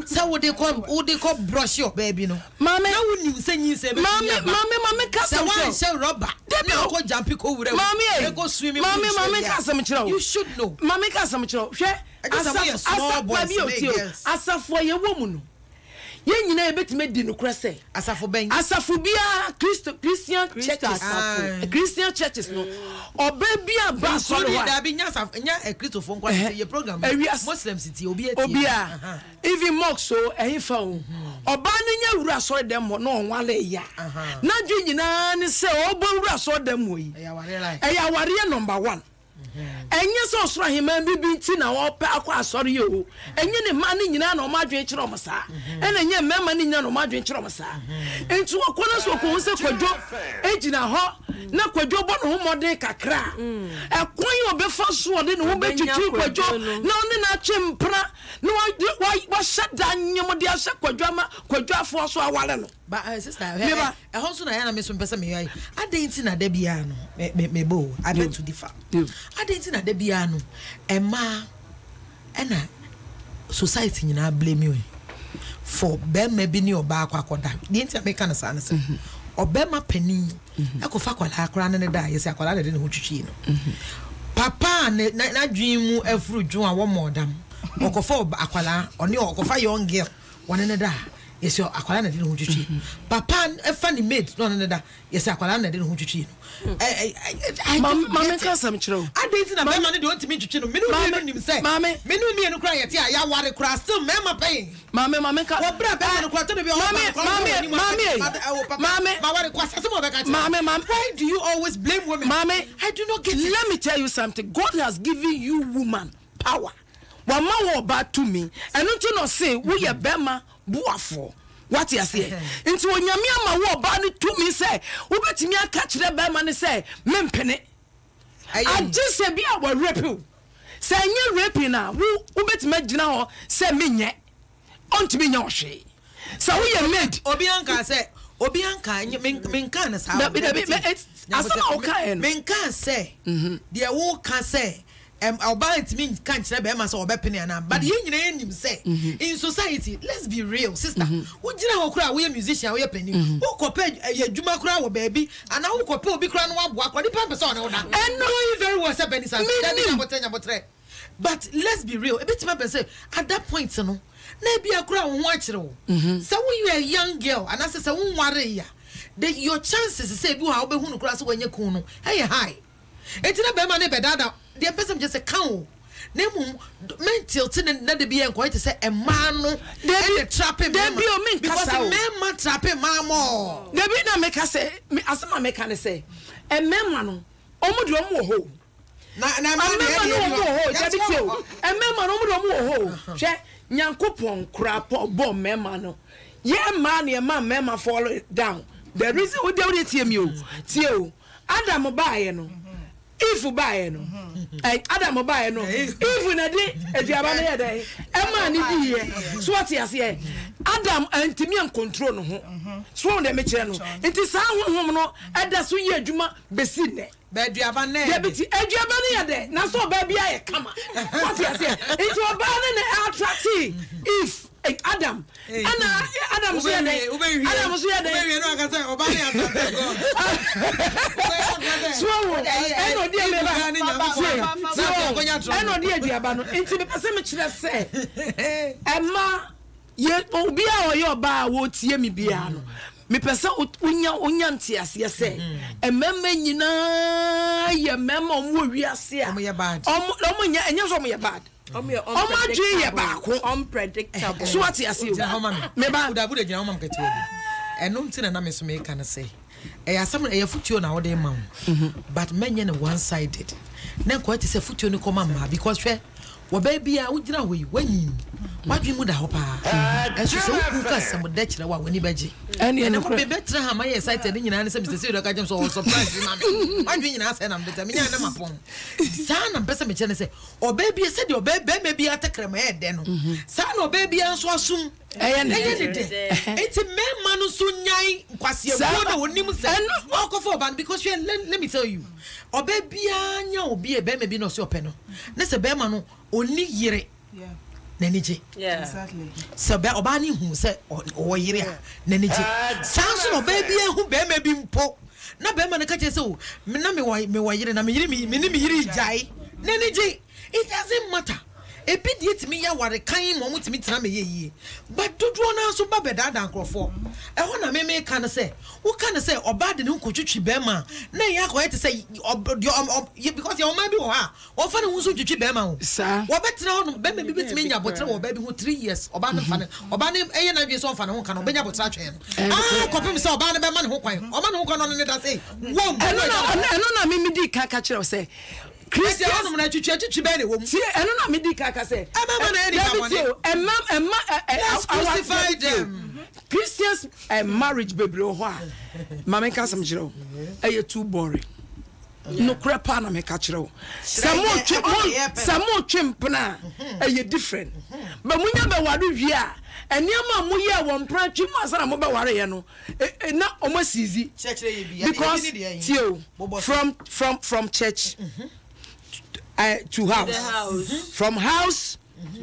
So what they call brush your baby no. Mama, now when you say you say Mama, cast some shell rubber. They go jumping over there. Mommy, go swimming. Mommy, cast some chill. You should know. Mommy, cast some chill. Small boy, for your woman. Yen nyina ebetime di no krese asafo ben asafo bia Christian churches no oba bia ba so no da bi nya asafo nya Christopher nkwa ye program Muslim city obi even mock so ehifa o oba no nya wura so dem mo no onwale ya na dwi nyina ni se oba wura so dem mo yi eya ware number 1 enye so soro ahema bibi ti na wo pa akwa asori yo enye ne ma ni nyina na o madwen kire o masa ena enye mema ni nyina na o madwen kire o masa entu okona so ko se kwadwo ejina ho na kwadwo bo no ho mode kakra ekwan obefa so ode no ho betwitwi kwadwo na one na atwempra na wa shada nyem de ahye kwadwo ma kwadwo afo so awale no ba sister e ho so na ya na me so mpesa me yai adenti na da bia no me bo abet to differ adenti na da bia no ema ena society nyina blame you for bema bi ni oba akwakoda the enti make na sa na se obema pani ekofa kwala akra ne da yesi akwala de ne ho twitwi no papa na dwin mu afuru dwon a wo modam okofa akwala oni okofa young girl one ne da yesi akwala na de ne ho twitwi papa efa ni maid no ne da yesi akwala na de ne ho twitwi no mama ka sam chiro adenti na bema ne de ontimi twitwi no menu nim say menu mi enu kra yete a ya ware kra still mema pain mama ka wo bra bema no kra to be mama why do you always blame women mama I do not get it. Let me tell you something. God has given you woman power wama wo ba to me enu to no say we ye bema buafo what you say nti onyame ama wo ba ni to me say wo betimi aka kire bema ni say mempene agi se bia wo rape say nye rape na wo betimi gina ho say menye ontimi nya ohwe say wo ye made obi anka say obi anka menka na sa asama o ka en menka say de wo ka say about me can't say be man so obepene na but ye nyina enim say in society let's be real sister wo gina ho kura wo ye musician wo ye pani wo kopa ye djuma kura wo baby ana wo kopa obi kura no abo akodi pa person na wo da and know you very well say Benny Sam but let's be real a bit man say at that point no na bia kura wo ho akire wo say when you are a young girl and I say wo nware ya your chances say bi wo ha wo be hu no kura so wanye kun no hey high etina be man e be dada the person just a cow nemu mental tin na de bi en ko say e man no dey trapping dem bi o me because men man trapping man more dey bi na make say asema make can say e men man no omu de omu ho na man dey ho dey bi tio e men man omu de omu ho hwe nyankopon kura bo men man no ye man ye man men man fall down the reason we dey tie me o tie o Adam baaye no if baaye no Adam baaye no if na de aduaba na ye dey e man ni di ye so what you say Adam antimi an control no ho so na me kire no enti sa honhom no eda so ye adwuma besi ne ba aduaba na ye biti aduaba na ye dey na so ba bia ye kama what you say enti oba na attract if Adam Adam so ye dey Adam so ye dey no aka say oba na attract so eno dia me ba eno dia aduaba no enti me pese me kire say ema ye obi a oyo ba wo tie mi bia no me pese unya ntiase se emema nyina ye mema omo wiase a omo ye bad omo nya enye so omo ye bad omo adwe ye ba ko unpredictable so what you see me ba udabu de gina omo mkete obi enum ti na me so me kan say asam e futuo na wo de ma but menye ne one sided na ko ti say futuo ni koma ma because wo baby a wogina hoyi wanyi wadwe mu da ho pa enso so ku ka sam da kire wa wani baji ene ko be betre ha ma ye excited nyina ne se Mr. Siri ka jem so surprise ma me wadwe nyina se na mbeta me nya na mapon sa na mpesa me chene se o baby se de o baby me bi atakre ma ye de no sa na o baby anso asum ene de enti me manu so nyai kwase ebuo na wonim se o ko for ban because let me tell you o baby anya obi e be me bi no se opɛ no ne se be ma no oni yire Nenije. Yeah. Exactly. So be obani hu say o yire a nenije. Sanso no baby hu be ma bi mpo. Na be ma na ka che say o me na me wa yire na me yire me ni me yire jai. Nenije. It doesn't matter. Ebi die timi ya ware kan mo mutimi tena me yeye. But dodo na so ba beda dan krofo. E ho na me kan say, wo kan say oba de ne nkotwitwi be ma. Na ya ko yete say because your man bi wo ha. Wo fa ne hu so twitwi be ma ho. Wo betena ho be ma bi betimi nya botre wo ba bi ho 3 years. Oba ne fa ne. Oba ne eye na bi so fa ne ho kan no be nya botre atwen. Kopim say oba ne be ma ne ho kwan. Oba ne ho kwan no ne da say. Wo eno na me di ka kire say Christian na twitwi be ne wo mu. See eno na me di ka say. Crucify them. Christians marriage baby ho a mama ka sam jiro e too boring. No crepa na me ka kire. Samo twempna e different. But munya be wadu wi a eniama mu ye won pratwi mu asana mo be ware ye no na omasizi because from church to house. From house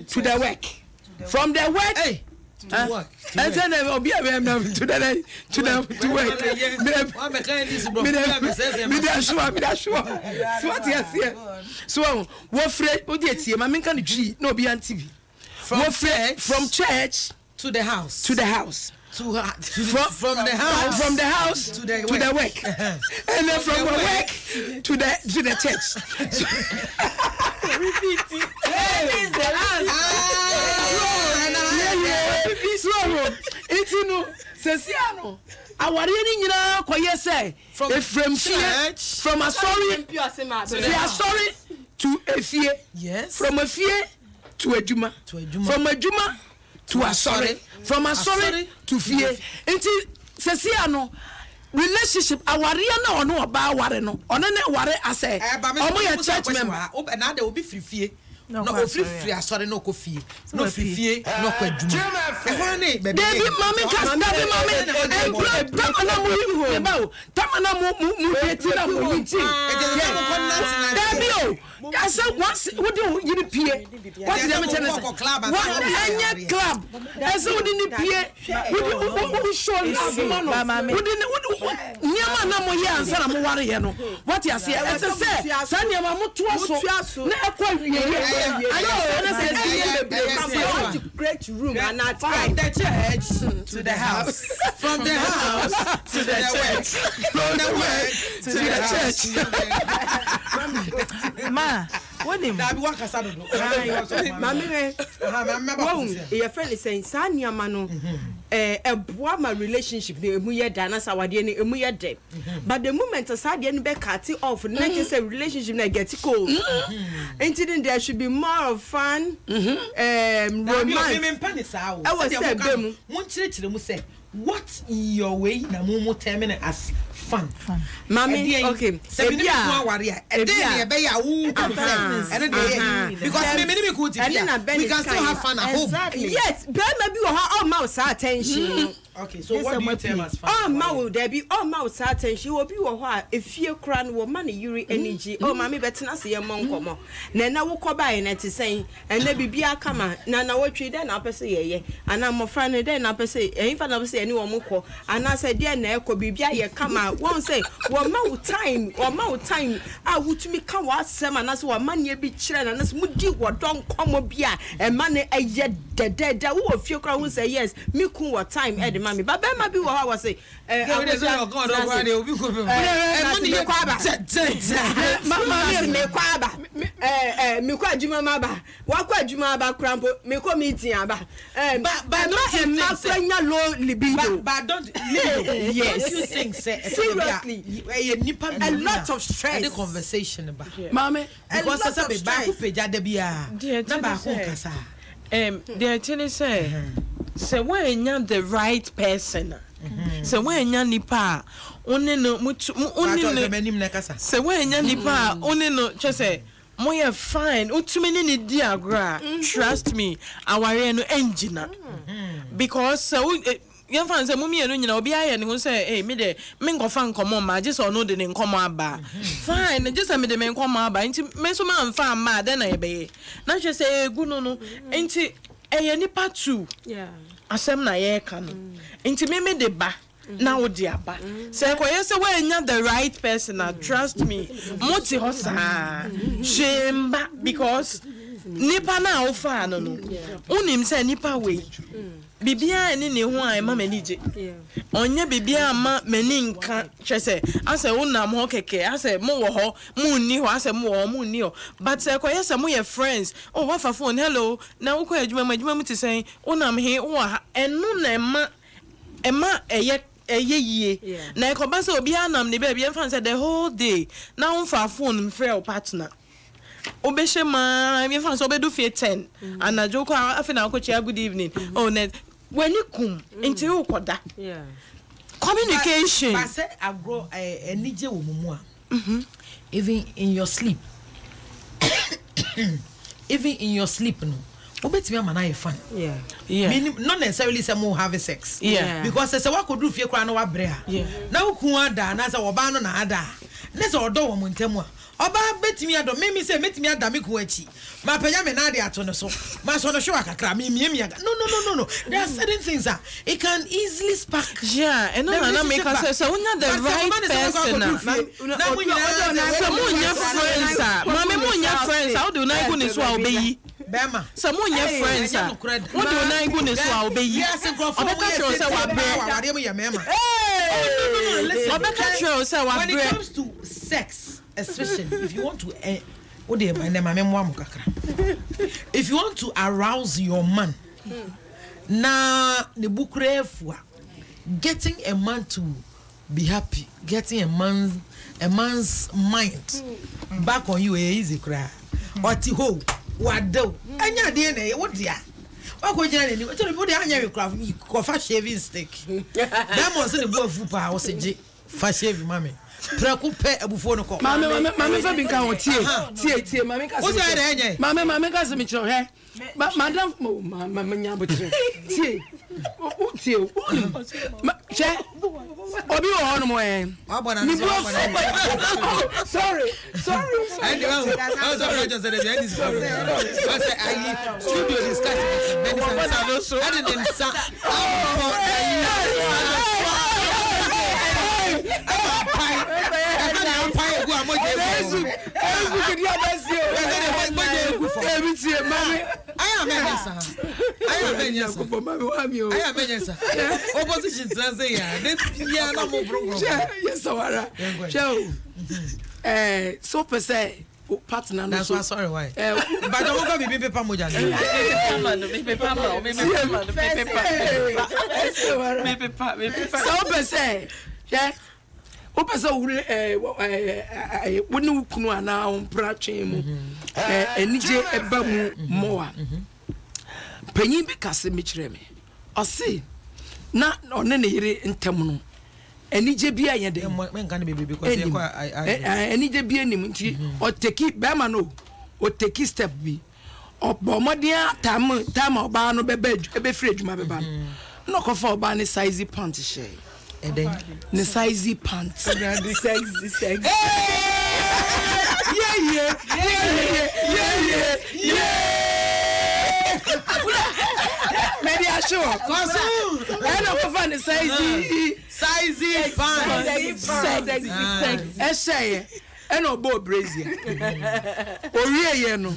to the work. From the work to work. And then I'll be to work. So what Fred would you my can G no be on TV. From church to the house. To the house. From the house to the work. And then from the work to the church. Repeat it. Is the it's no Sesiano. Our reading nyina say from church from a sorry to a fear. Yes. From a fear to a juma. From a juma to a sorry. From a sorry to fear. Enti Sesiano relationship aware na ono oba aware no ono na aware ase omo ya church member na de obi frifie no free asore no ko fie no frifie no ko adwuma e ho ne bebe baby mama ka baby mama tamana mu tamana mu betina mu nti baby o I said once what do you pie what did them tell us what any club I said what did pie we show mama nyama na mo ye ansa na mo ware ye no what you say I say sa nyama mo to so na ekwa wiye I want to create room and not from the church to the house. From the house to the church. From the work to the church. Ma, what him? Your friend is saying, Sanya Mano, a boama relationship, the Muya Dana Sawadian, a Muya de. But the moment a Sadian back cut it off, not just a relationship that gets cold. Incident there should be more of fun, romance. I was saying, one church say, what your way, Namumo terminate as fun. Mommy, okay. Because we can still have fun at home. Yes, but maybe we have all mouse attention. Okay, so what do you tell us? Oh, ma there be all mouse attention. Will be if you cran will money yuri energy. Oh, mammy, better not see a monk come. Nana will call by and it's saying, and maybe be a come. Nana will treat then up say, yeah, and I'm a friend then up say, if I never say anyone more. And I said, yeah, there could be a come out. Won't say, one more time, I would me come what some and that's what money be children and that's moody what don't come up here and money a yet dead. Who of you can say yes, me cool what time at the mommy. But Ben might be what I was saying. Mama, yes, you think seriously a lot of stress. The conversation about Mama, because as a back page at the beer. The attorney say when you're the right person. So when you're nipa, only no so when you're nipa, only no just say more fine. Too many diagram. Trust me, our engine because so. Young fans say, "Mummy, you know, be I and go say, hey, me de, me go fan come on, ma, just or no de Nkomo aba. Fine, just me de Nkomo aba. Inti me so man fan ma, then I be. Now she say, good no. Inti nipa two. Yeah. Asem na ye kan. Inti me de ba. Now di aba. Say ko yes when you the right person. Trust me. Moti hosa. Shemba because nipa na ofa no no. Unim say nipa we. Bibia ni ne ho ai ma manije onye bibia ma maninka chese ase wonam ho keke ase mo wo ho mu ni ho ase mo wo mu ni ho but say ko yes mo your friends oh wa fa phone hello na wo ko adwuma mu ti sen wonam he wo ha enu na ema eye yie na ko ba se obi anam ne ba bia fan say the whole day na wo fa phone frɛ partner Obeshema, my friends, Obedu Fie 10, and I joke after good evening. Oh, net when you come into your koda. Yeah. Communication. I said, I grow a nije woman. Even in your sleep. Even in your sleep, no. Obet me man, I fun. Yeah. Yeah. Meaning, not necessarily some more have sex. Yeah. Because there's a walk could do if you cry no abrea. Yeah. Now, Kuada, and as a wabano na ada. Let's all do one temwa. Oba bet me Adom, me say met me Adami kuechi. Ma payame na de atono so. Ma so no show akakra me. No. There are certain things it can easily spark. Yeah, and no make us so when you're the right person. Now when you're friends, mama when you're friends, how do I go this wa obey? Bema. Someone your friends. What do I go this wa obey? Yes, and go for when it comes to sex, especially if you want to if you want to arouse your man, na the book getting a man to be happy, getting a man's mind back on you easy cry. What ho what do anya dey what dia what go jana ni what the body anya we craft me ko fa shaving stick that must say the boy fupa o say fa shave mama Preocupe abufo no ko. Mame fa bin ka ho tie mame ka se. O say dey anya. Mame ka se mi chiro he. Madam mama nya botre. Tie. O tie o. Che. Obi wo hono mo en. Sorry. And the one sorry just said this for. I say I studio discussion. Then opposition so per se partner. That's why sorry why. But don't go be paper moja. So per se, yeah. Opasa wonu kunu ana ompra twen mu enije eba mu moa panyin bi kase me kire me ose na one ne yire ntem no enije bi aye de menka ne bebe because enije bi anim nti o take be ma no o take step bi obomodin tam oba no bebe free adwuma beba no ko fa oba ne size pant share and then the size pants sexy yeah maybe I sure cause I don't find the size pants sexy and obo brazier. Oh, yeah, no,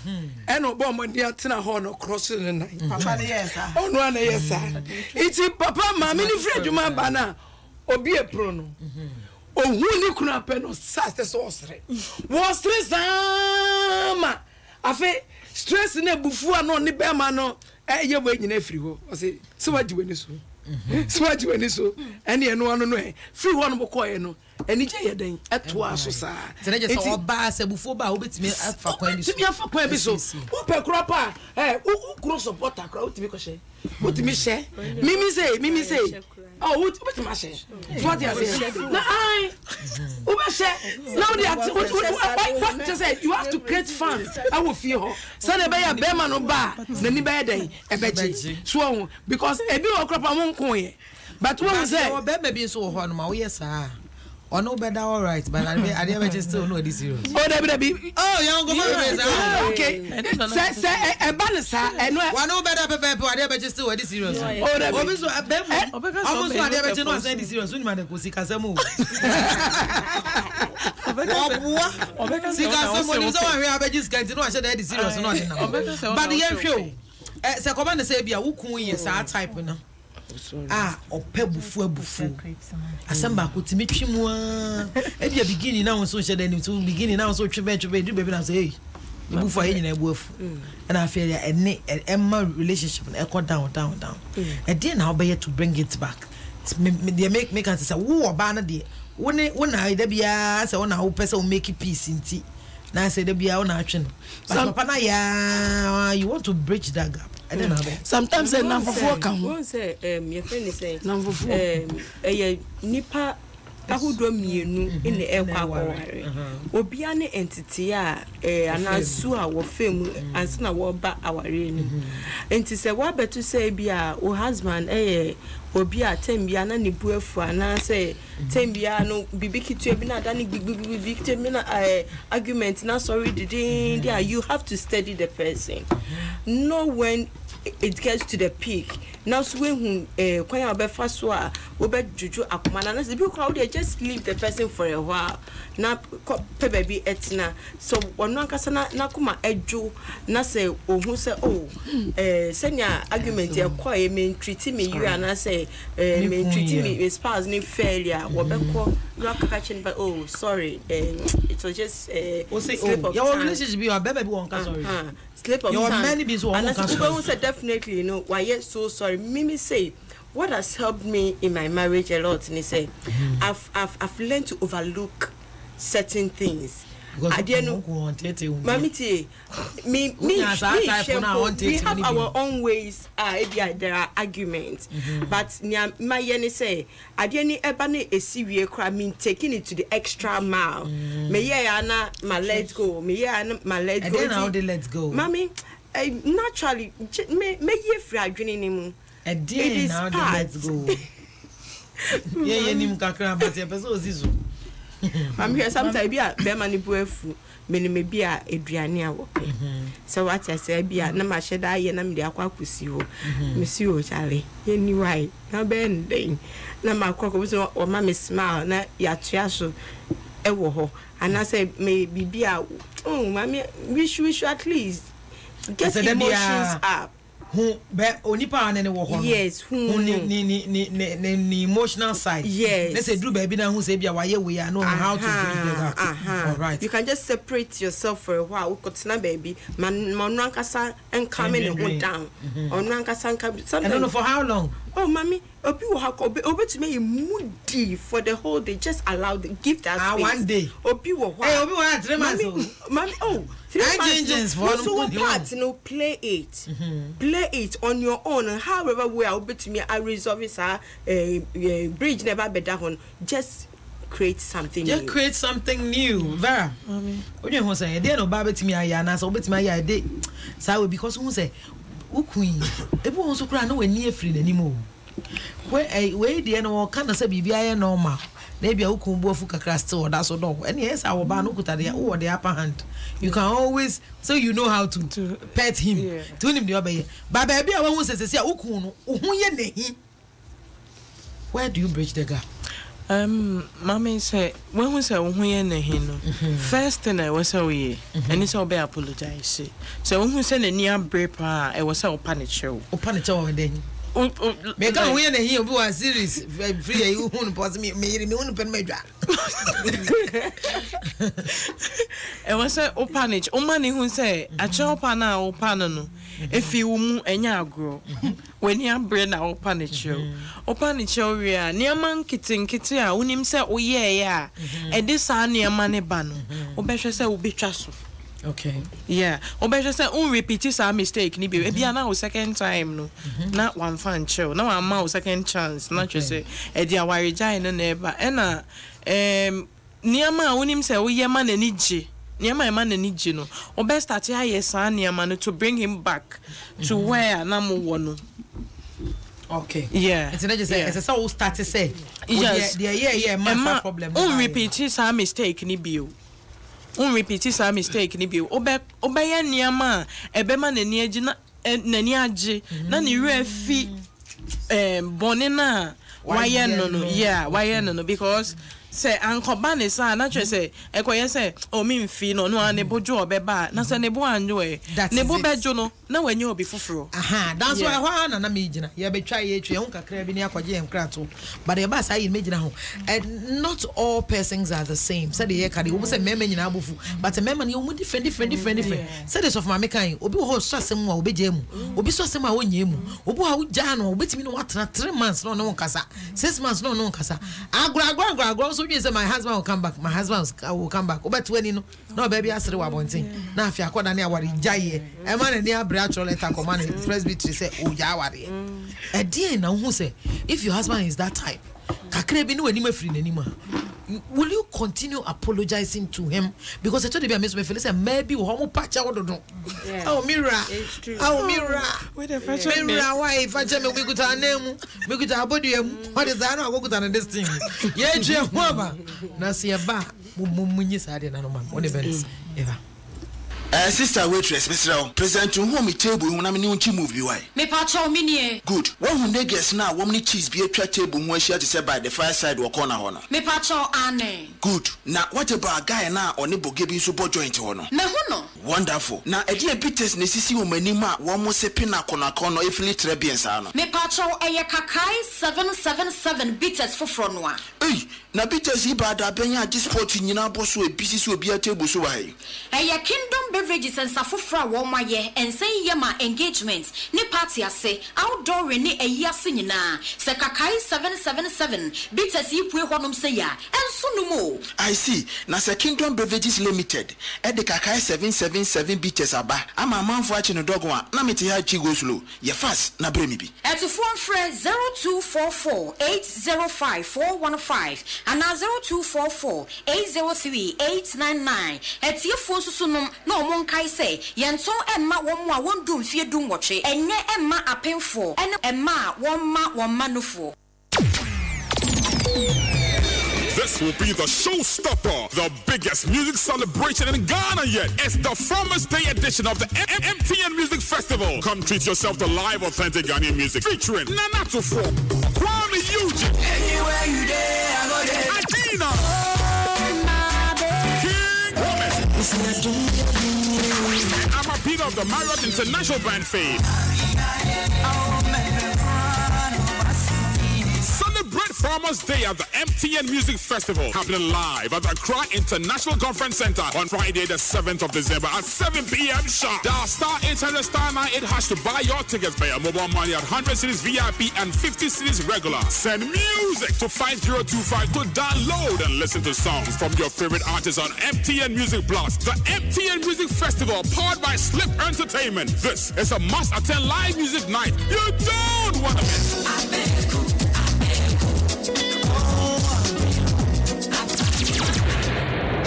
and obo my dear Tina Horn crossing the night. Papa, yes, Oh, no, yes, sir. It's a papa, my mini friend, you man, banner, or be a prono. Oh, who you could have pen or sass the sorcery. Was stress, I feel stress in a buffo, no, the bear man, you're waiting every go. I say, so what do you so? So what do you so? And you know, no, free one more coin. And it's a day at 2 hours. So I just saw a bass before by Hobbit me for Quentin. For Quentin, who per crapper, who cross a pot a crowd to make a share. What to me say? Mimi say. Oh, what my say? What you say? No, I. Now they are just said you have to create funds. I will feel. So they buy a bearman or bar, then you buy a day, a veggie. So, because a bit of crop among coin. But what was that? Maybe so hard, my yes, sir. Or no better, all right, but I never just still know this serious. Oh, there be. Oh, young woman, okay. Say a balance, and no better paper, I never just do this serious. Oh, there was a better. Almost I never just know this serious. When man could see Casamu. See, someone is over here, I just can't know I said that is serious or not. But the young show, as a commander say, be a wooing is our type now. Or pebufu. Asamba could meet him one. If you're beginning now, so shall then to beginning now, so do baby and say, move for any wolf. And I feel a Emma relationship and echo down. And then I'll be to bring it back. They make us say, whoa, banner dear. When I be as I want to person make it peace in tea. Now I say, there be our action. But you want to bridge that gap. Sometimes a number 4 come. Won't say, your friend is saying, number 4, a nipa. Ahudo mienu in the air power. Obiane entity and I sue our film and sna ba our rain. And to say what better say be o husband obia tembiana ni buefu and say tembiano bibiki to be not any big argument na sorry there you have to study the person. Know when it gets to the peak. Now when kwanya obefa so a obe juju akomana na be crowd just leave the person for a while na pe baby etina so ono ankasa na kuma eju na say ohun say senya argument e kwa e men treat me you and say men treat me spouse ni failure wo be ko no akaka chen but sorry it was just slip of your relationship be baby won ka sorry slip of your many be so and I said definitely why yes so sorry Mimi say what has helped me in my marriage a lot and he said I've learned to overlook certain things. I didn't know Mami me we have our own ways there are arguments but my yeni say I didn't ebane a serious crime mean taking it to the extra mile me na my let go me my let go and then how they let go Mami naturally me ye free adwene mu and then how they let go yeah nim kakra but e person ozizo I'm here sometimes be a be mani buefu me ne me bi a eduane a wo so what I say be a na ma hye da ye na me de akwa kusi ho me si o chale ye ni why na ben den na ma akwa so o ma me smile na ya tua so e wo ho and I say me bibi a mami we should at least get emotions up who be onipa na ne wo ho yes who ni emotional side yes let's say do baby na who say bia wa ye we are know how to bridge that all right you can just separate yourself for a while ukotena baby man ankasa and coming and down on ankasa I don't know for how long mommy obi wo ha obi to me moody for the whole day just allow the give that space one day obi wo obi wo 3 months mommy 3 months so part play it on your own and however way obi to me I resolve this bridge never be down just create something new Vera onye ho say dey no ba betimi aya na so betimi aya dey say because who say ukui ebi won so kra na wani afiri nanimo we dey no kan say bibia ye normal na bia ukun bu afu kakra still that so dog and yes our ba no kuta dey wo the upper hand you can always so you know how to pet him to him the obey ba ba bia won say ukun no hu ye nahi where do you bridge the gap Mommy say when we say we na hino. First thing I was say and it's be apologize. So when we say the near break I was say panic then. Me can we na here be one series free you who pause me who pen me dra. I was say panic. O man who say a chop na o panano. If you mu enya agro. When you brain na open it show we are near man kitten kitty a unim say oh yeah and this are near money ban obesha say will be trust. Okay, yeah, obesha say repeat is a mistake ni be now second time no not one fan show now I'm out second chance not just say e dia wari jai no never na near man unim say oh yeah man ani ji near my man ani ji no obesha start here san near man to bring him back to where na mo wono. Okay. Yeah. It's not just say it's so start to say. Yes. Yeah. Man problem. Repeat is a mistake ni bio. Repeat is a mistake ni bio. Obe ya niama ebe ma na ni agi na ni agi na ni refi bone na why no. Yeah, why no because say anko ban is na try say ekoye say o mi mfi no no ne bojo obeba na say ne bo anjo ne bo bejo no na wanye obi foforo that's why hwa na me gina ye betwa ye twa hu kakra bi ne akwaje em krato but e ba say me gina ho and not all persons are the same say the kare wo say mema nyina abofu but mema ne wo different say this of my mekan obi ho so asem a obi je mu obi so asem a wonye mu obi ha wo ja no obetimi no watena 3 months no nkasa 6 months no nkasa agro so you say my husband will come back. My husband will come back. Obetu eni no. No baby asere wa bontin. Na afi akoda ne awari jaye. E ma ne abracho letter command presbytery say o ja awari. E die na hu say if your husband is that type, kakre bi no ani mafiri n'anim a. Will you continue apologizing to him? Because I told you, I miss my feelings, and maybe we homo patcha or don't. Oh, Mira. Oh, Mira. Mira, why if I tell me we could have name, we could have body, what is that? I'll go down this thing. Yeah, Jim, Mama. Now see a bar, Munis, I didn't know, what events. Yeah. Sister waitress, Mr. Present to home table when I'm in new movie. Why? Me pacho mini. Good. One who guess now, woman cheese be a table when she had to say by the fireside or corner honor. Me pacho ane. Good. Now, what about a guy now or neighbor giving support joint honor? Me huno. Wonderful. Now, a dear Peters necessity womanima, one more sepina corner if lit trebians ano. Me pacho a kakai 777 bitters for fronwa. Hey, na bitters he bad a benya disporting in our boss with pieces will be a table so high. A kingdom beverages and safufra woma ye and say yama engagements ni party ase outdoor ni a year sinina se kakai 777 bitters yi pwe honum say ya and sunumo. I see. Na se Kingdom Beverages Limited e de kakai 777 bitters aba ama manfo achi no dogwa na meti ha chi go slow ye fast na bremi bi etu phone free 0244 805 415 and 0244 803 899 etie phone susunum no mon kai say yenton emma won a won dum fie dum woche enye emma apenfo ene emma won manufo. This will be the showstopper, the biggest music celebration in Ghana yet. It's the Farmers' Day edition of the MTN Music Festival. Come treat yourself to live, authentic Ghanaian music featuring Nana Tufo, Kwame Eugene, anywhere you there, I go there. Adina, King Woman, and I'm a Peter of the Marriott International Band fame. Celebrate Farmers' Day at the MTN Music Festival, happening live at the Accra International Conference Center on Friday, the 7th of December at 7 p.m. sharp. Dial star 800 star 98# to buy your tickets by your mobile money at 100 cities VIP and 50 cities regular. Send music to 5025 to download and listen to songs from your favorite artists on MTN Music Plus. The MTN Music Festival, powered by Slip Entertainment. This is a must-attend live music night you don't want to miss.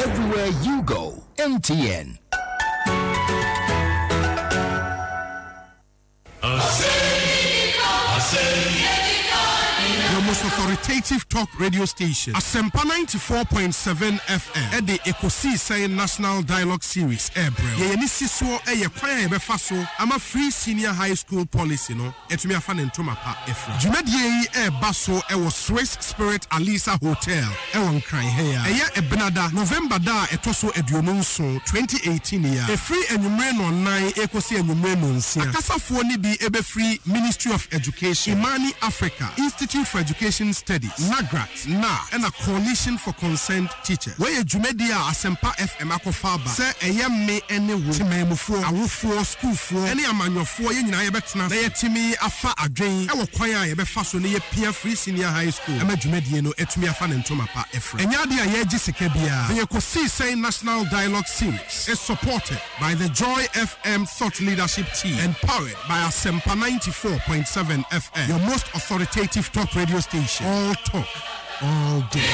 Everywhere you go, MTN. most authoritative talk radio station. Asempa 94.7 FM. Ede Ekosi say National Dialogue Series. Ebrel. Ye ni siswo eye kwan e befa so ama free senior high school policy no. Etumi afa ntoma pa efra. Dwumadie yi e baso e wo Swiss Spirit Alisa Hotel e won kran he ya. Eye Ebenada November da etoso eduonu nso 2018 ya. E free enwumre no 9 ekosi enwumre no nsia. Akasafo ni bi ebe free Ministry of Education, Imani Africa, Institute for Education Studies, NAGRAT, and a Coalition for Concerned Teachers. Where Jumedia Asempa FM Akofaba say me any timemufo, awufo, schoolfo, any amanyofo, yina yebetna, na yetimi afa adwen, ewo kwaya yebefa ne yepia free senior high school. Ema Jumedia no etumi afa ntoma pa efra. Enyade a yeji sekebia. The Ekosi say National Dialogue Series is supported by the Joy FM Thought Leadership Team and powered by Asempa 94.7 FM, your most authoritative talk radio station. All talk, all day.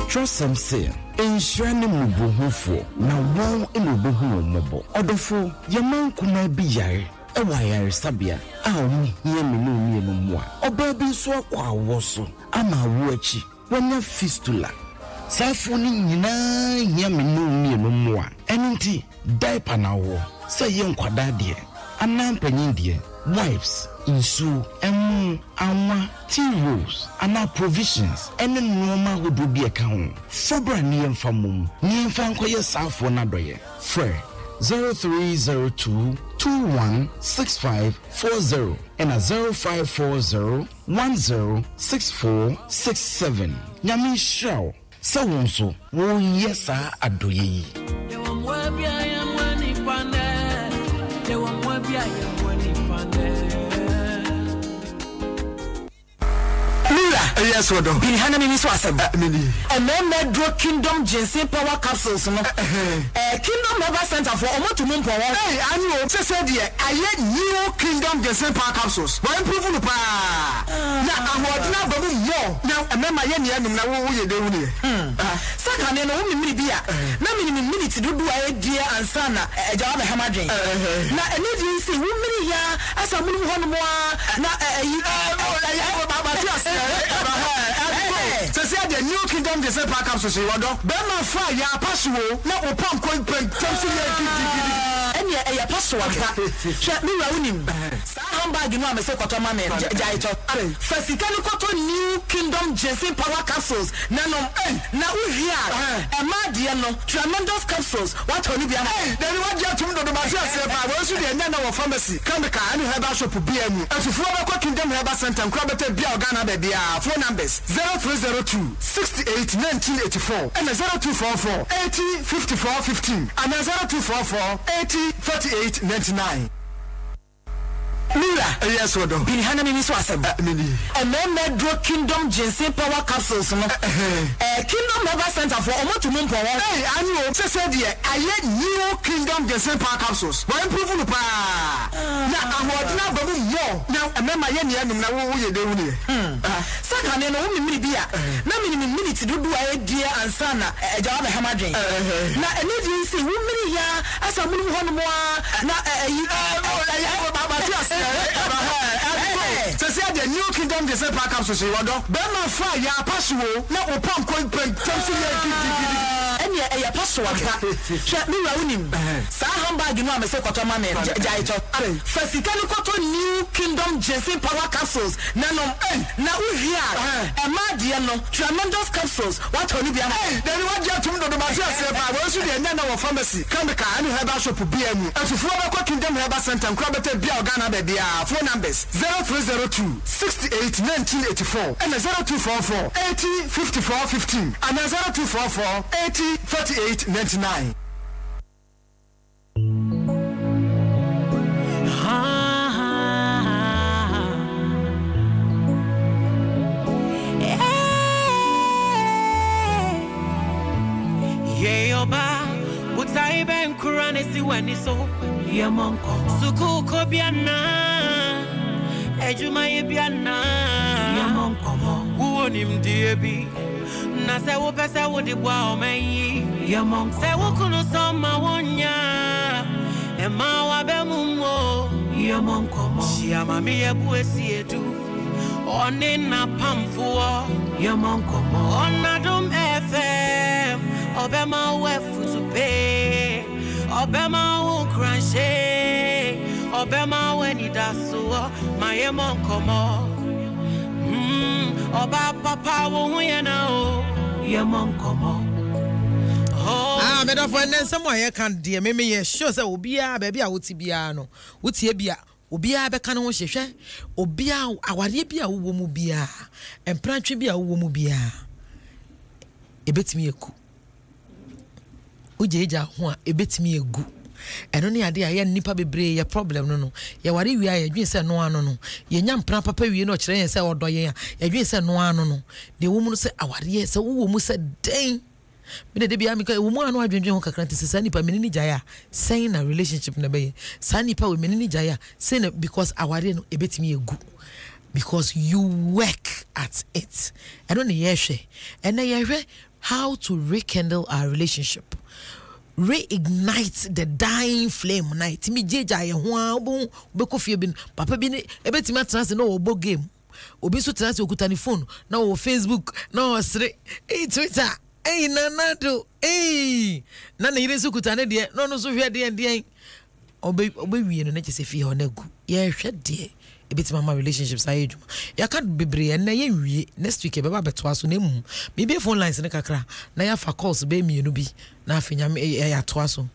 Trust some say, ensuring mubuhufo, na won inubuhu mobo. Odofo, yaman kuma biyare. Ewa yare sabia, hiye minu mwa. Obebi so kwa woso, ama wuechi, wanya fistula. Safuni nyina hiye minu mwa. Eninti, diaper na wo, sa yen kwa dadie. Anampe nyindie, wipes, insu, emu, anwa, tea rolls, ana provisions, ene nuoma hudubi account. Sobra niyemfa mumu, niyemfa nkoye safo na doye. Frere 0302 216540 and a 0540 106467. Nyami Shao, Sawonso, wo yesa adoye. Yes, what do? Bini hana mimi so asem. Mini. Medro Kingdom Ginseng Power Capsules no. Kingdom Mobile Center for omo to mumpo. Hey, anu say there. Aye new Kingdom Ginseng Power Capsules. Wa improve no pa. Na ahodina babu mo. Na emema ye ne anum na wo ye de wu ne. Saka ne no wo mi bia. Na minute dudu aye dia ansa na ejawa be hamadwen. Na ene di say wo mini ya asa munum ho no mo na the new Kingdom Ginseng Power Capsules you do. Bema fa ya paswo na opam kon pen tamsi ya gidi. Enya ya paswo aka. Hwe mi wa unim. Sa handbag no amese kwato ma me jaito. Fasika ni kwato new Kingdom Ginseng Power Capsules. Na no na uhia. Ema de no tremendous capsules. What oni bia. Then what you tum do ma se asefa. We su de nya na wo pharmacy. Chemical any herbal shop bia mu. Atufu ba kwa Kingdom Herbal Center nkra beta bia Ghana be bia. Phone numbers 0302 68 1984 and 0244 80 54 15 and 0244 80 38 99. Mira, yes, what do? Bini hana mimi so asem. Mini. Medro Kingdom Ginseng Power Capsules no. Kingdom Mobile Center for omo to mumpo. Hey, anu say there. Aye new Kingdom Ginseng Power Capsules. Wa improve no pa. Na ahodina babu mo. Na emema ye ne anum na wo ye de wu ne. Saka ne no wo mi bia. Na minute dudu aye dia ansa na ejawa be hamadwen. Na ene di say wo mini ya asa munum ho no mo na so say the new Kingdom Ginseng Power Capsules you do. Bema fa ya paswo na opam kon pen tamsi ya gidi. Enya ya paswo aka. Hwe mi wa unim. Sa handbag no amese kwato ma me jaito. Fasika ni kwato new Kingdom Ginseng Power Capsules. Na no na uhia. Ema de no tremendous capsules. What oni bia. Then what you tum do ma se asefa. We su de nya na wo pharmacy. Chemical any herbal shop bia mu. Atufu ba kwa Kingdom Herbal Center nkra beta bia Ghana be bia. Phone numbers 0302 68 1984 and 0244 80 54 15 and 0244 80 38 99. Butai ben kurane si wani so Yenbo Nkomo Suku ko biana Ejuma ye biana Yenbo Nkomo Uwo ni mdie bi Na se wo pese say what the wow me your mom say what kuno sama wonya e ma wa be mumo Yenbo Nkomo she ama me ebuesi edu oni na pamfo Yenbo Nkomo on Adom FM obema we futu pay obema wo cranshe obema we ni daso my Yenbo Nkomo oba papa wo hu na o Yenbo Nkomo me do for nen some ye kan de me ye sure say obia ba bia wuti bia no wuti bia obia be kan ho hwehwe obia aware bia wo mu bia emprantwe bia wo mu bia ebetimi eku ujeja ho a ebetimi egu eno ne ade a ye nipa bebre ye problem no ye ware wi a ye dwen se no ano no ye nya mpra papa wi no kire ye se odo ye a ye dwen se no ano no de wo mu no se aware ye se wo mu se den me de bia me ka wo mu anu adwendwen ho kakra nti sesa nipa menini jaya saying na relationship na be sa nipa we menini jaya say because aware no ebetimi egu because you work at it I don't yehwe and yehwe how to rekindle our relationship reignite the dying flame night me jeja ye ho a be kofie bin papa bi ne ebetimi atena se no obo game obi so tena se okuta ni phone na o Facebook na o sre Twitter nanado na na yire sukuta ne de no so hwe de obe wie no na chese fie ho na gu ye hwe de ebitima ma relationships aye djuma ya ka bebre na ye wie next week e be ba beto aso na mu me be phone lines ne kakra na ya fa calls be mienu bi na afenya ya to aso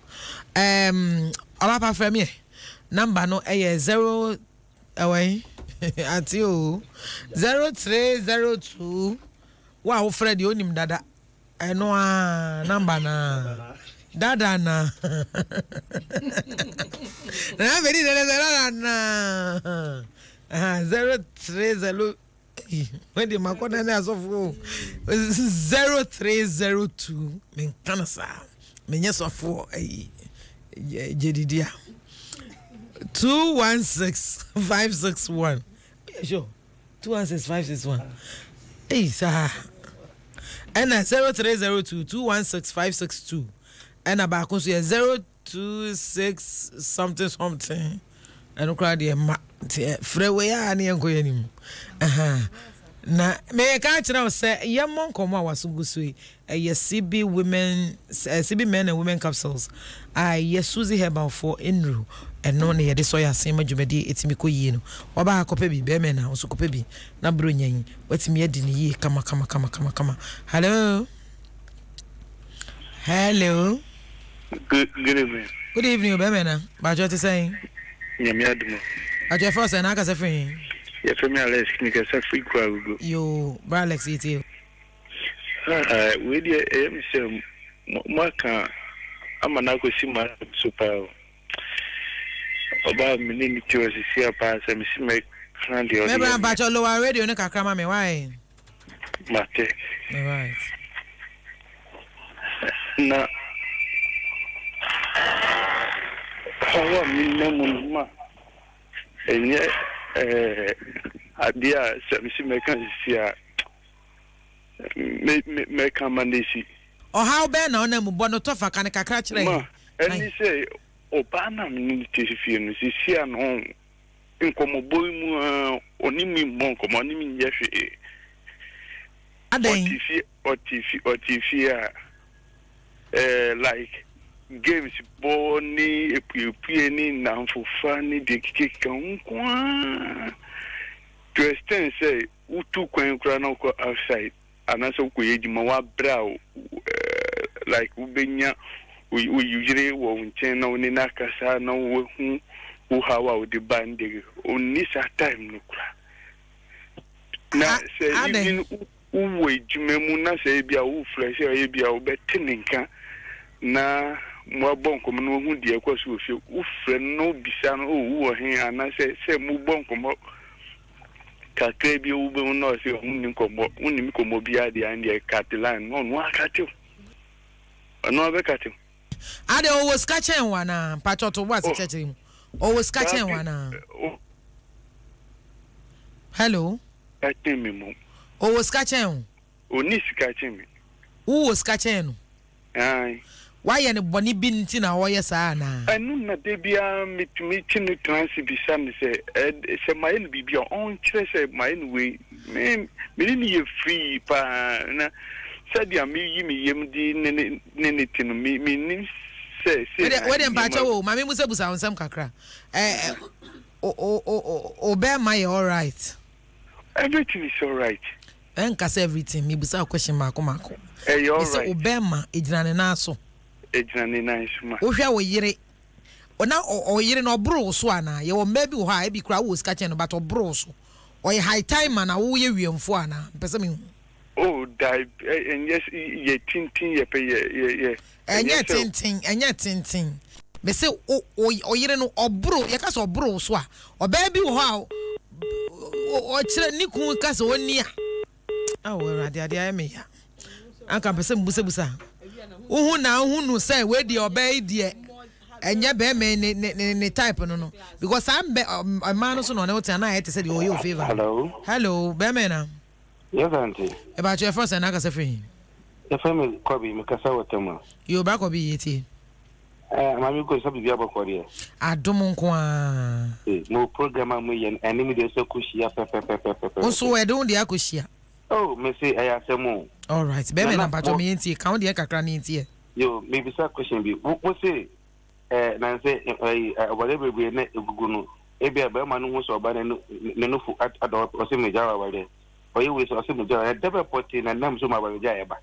ala pa frame number no 0 away ati o 0302 wa wo Fred onim dada eno number na dada na na beri dada na 030 when the makona na asofo 0302 men kanasa menye sofo jedidia 216561 sure 216561 sir and 0302 216562 and about 026 something and crowd freeway ani enko yanim na me ka kira say Yenbo Nkomo awasugusui CB women CB men and women capsules Suzy herbal for enru eno ne yede soya sema dwumadi etimi koyie no oba akopa bi be men na oso kopa bi na bro nyan watimi adi ne yie kama hello good evening be men na ba jo te saying nyame Adom ajo first na aka sefin ya femi Alex ni ka safi kwa go yo bra Alex ite we dia say mwaka ama na ko sima super oba menini tiwa sisi apa sa misime kandi odi me ba cho lower radio ne kakra ma me why mate right na hawa minnamun ma enye adia sa misime kan sisi a me kamanesi o how be na ona mu bono to fa kan kakra kire ma eni say obana minini tisifie no sisi a no nkomo boy mu onimi monko monimi nyehwe aden otifi like games boni epue ni namfufa ni de kika nkwa to extend say utu kwan kura na ko outside anasa ko yejima wa brow like ubenya we usually wo nchen na oni na kasa na wo hu hawa o de bande oni sa time no kura na say even uwe jumemu na say bia wo fresh e bia wo beteninka na mo bonko no hu de kwaso ofie wo fre no bisa no wo he ana say mo bonko mo kakra bi wo be no say hunni komo bia de ande Catalan no akate no be kate ade always catching wana pachoto what church always catching wana hello catching me mom always catching oni catching me Who was catching? Aye. Why any bonny bin tina or yes, Anna? I know that they be meeting the transit be some say, my be your own treasure, my way. Me free pa. Said ya me yemdi nenitin me say. Where them pacho, Mammy Musabusa on some kakra. Obey my all right. Everything is all right. Encas everything, me busa question Marco. Hey, all right. Obama, Ejana Naso. Ejana nice, ma. Osha we yere. Ona o yere no bro so ana. Ye wo maybe wo ha e bi kra wo catching but o bro so. O ye high time man wo ye wiemfo ana. Pese me. Oh, die and yes, ye tintin ye pay ye. Enye tintin. Me say o yere no obro, ye ka so bro so a. O baby wo ha o kire ni kun ka so oni a. Ah wo ade me ya. Anka pese mbusa. Uhu na uhunu say we dey obey die. Enye be me ne type no. Because I'm a man so no na wote na I say the oyo favor. Hello, be me na. Yes, auntie. About your first and I can say, the family Kobe, Mikasa, whatever. You back or be it? Mammy goes up to the other Korea. Adom Nkomo. No program, and immediately so cushia, also, I don't the Akushia. Oh, Missy, I ask some more. All right, baby, I'm about to me and count the Akran here. You maybe some question be what say, Nancy, whatever we net Guguno. Maybe a Berman was or by the Nufu at Adom or some Java there. For you, we saw some double potting and numbers of my Jayaba.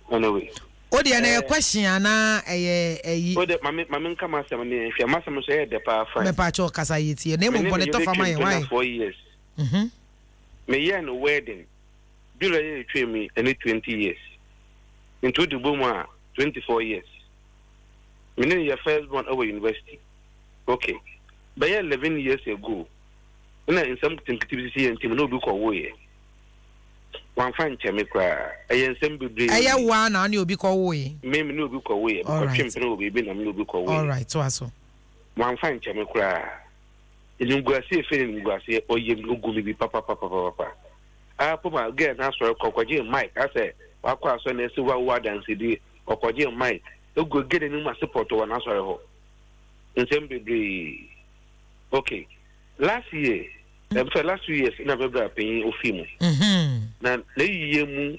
Anyway. Oh, the question, Anna, Mamma come as if your master must say the power for the patch of Casayeti, name of Bonnet for my wife 4 years. May yan wedding. Bill train me any 20 years. Into the Boma 24 years. Meaning your first born over university. Okay. By 11 years ago. In some activity and Tim no book away. One fine chemical, I am simply I one on you be called away. Maybe no book away, but chimney will be been a new book away. All right, so one fine chemical. You go see a feeling, go see, or you go be papa. I put my girl and ask for a cockajin Mike. I said, I quite son as to what dance he or cockajin Mike. You go get a new support to an answer. In simply okay. Last year, for last 2 years, never got paying of him. Now, they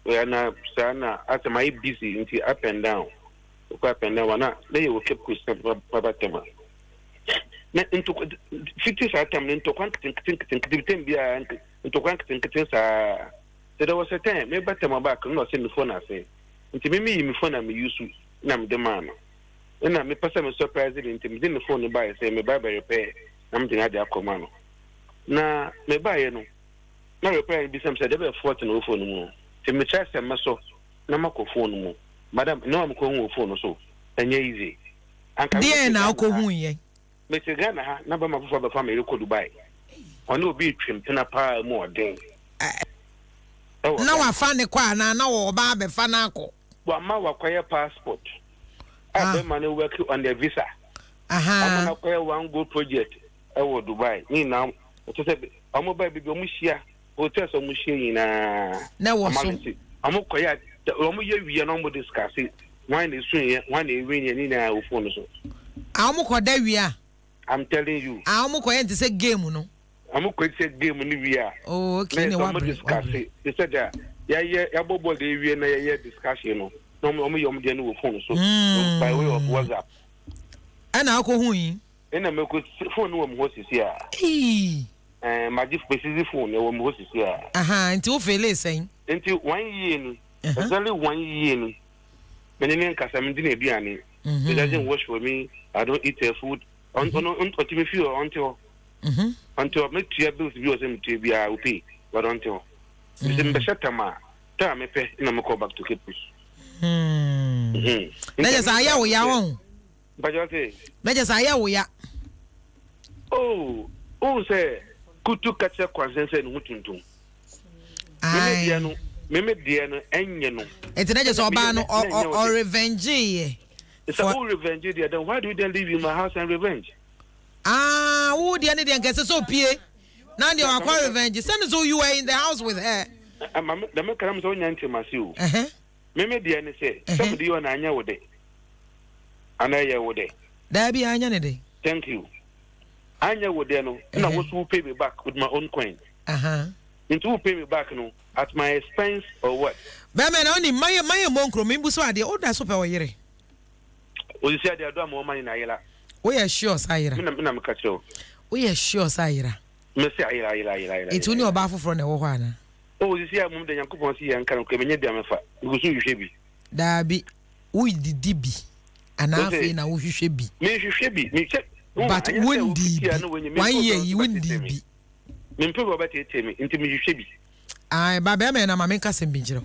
are sana at my busy into up and down. Up and down, they will keep question about them. Into 50 item into quantity into quantity. There was a time, maybe I'm back, I'm not saying the phone. I say, into me, phone I'm used to Nam the man. And I'm a person surprised into the phone by say, me buy repair. Something I have command. Na me buy no. Na repair be some said ever 40 no phone no. Te me charge some so na mako phone mo. Madam, no am ko hu phone so. Enye easy. Anka dey na ko hu ye. Me te Ghana ha na ba ma fufa ba family ko Dubai. Ono obi twem tena pa mo den. Na wa fa ne kwa na wo ba be fa na ko. Wa ma wa kwaya passport. I man work on the visa. I'm going to one good project. I will Dubai. Me now, I'm a baby, Mushia, hotel, so Mushia. No, I'm going to we are not discussing. One is swinging, one is winning in our phone. I'm telling you. I'm going to say game, no. I'm going to say game in the year. Oh, okay. No, discuss it. They said that, yeah, about the year discussion. No, I'm getting phone, so by way of WhatsApp. And I'll go home. And I make phone one horses here. And my specific phone, one horses here. Until Philly saying. Until 1 year, exactly 1 year. Many men can some dinner biani. It doesn't wash for me. I don't eat their food. Until I make 2 bills to be I will pay. But until it's in the Shatama, time I pay and I'm call back to Kipus. Let us I but you say, Major Aya. Oh, say, could to catch a consent and Mutuntum. Meme Diana, and you know, it's not just Obano or revenge. It's all revenge. Then why do you then live in my house and revenge? Ah, who the Indian gets so pay? Now you are quite revenge. Send us who you were in the house with her. the mechanism on Yanti Meme dear, say, somebody on Anya would day. And I would day. There be Anya day. Thank you. Anya would then know, and I was who pay me back with my own coin. Into who pay me back no at my expense or what? Bemen only my monkro, Mimbuso, the older super year. Well, you said they are more money in Ayla. We are sure, Sire. We are sure, Sire. It's only a baffle from the Ohana. Oh, you see, I'm the young couple and can come in the because you should be. There be, we did DB, and I say now you should be. Maybe you should be. But wouldn't DB. 1 year you wouldn't DB. Mimpo about it, into me, you should be. I, Babam and I'm a make us in Bijro.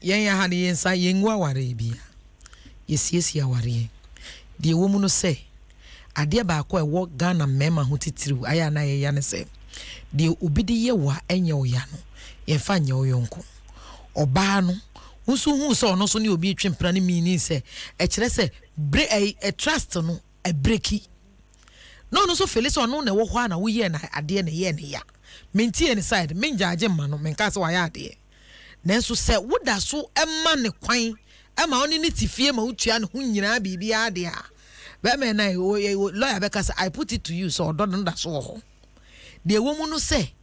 Yan had the inside Yengwa Warabia. Yes, ya worry. The woman who say, I dear back where walk gun and memma who titru, I and I yan say. The ubidi wa enyo yano, ye fan yo yonko. Obano, who saw no so new be trimprani meaning say, a chrese, break a trust no, a breaky. No, so Phyllis or no, ne wana we and I dear yen ya. Minty any side, minja jemano, mencas why dear. Nenso say, would that so a man quine? Ama only need to fear Mauchian Hunyina be idea. Batman, I lawyer because I put it to you, so don't that's all. The woman who say,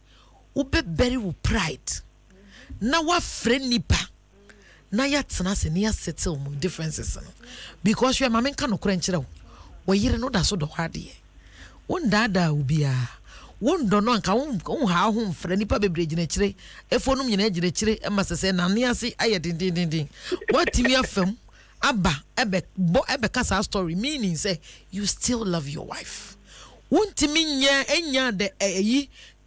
Ube berry with pride. Now what friend nipa. Now yet nas and near settle differences. Because your mamma can't crunch it out. Well, you know that's so the hard year. One dada will be a one don't know how home for any public bridge in a tree. A phone in edge in a tree, and must say, Nancy, I did. What to me a film? Abba, Ebbe Casa story, meaning say, you still love your wife. Won't mean ya, enya de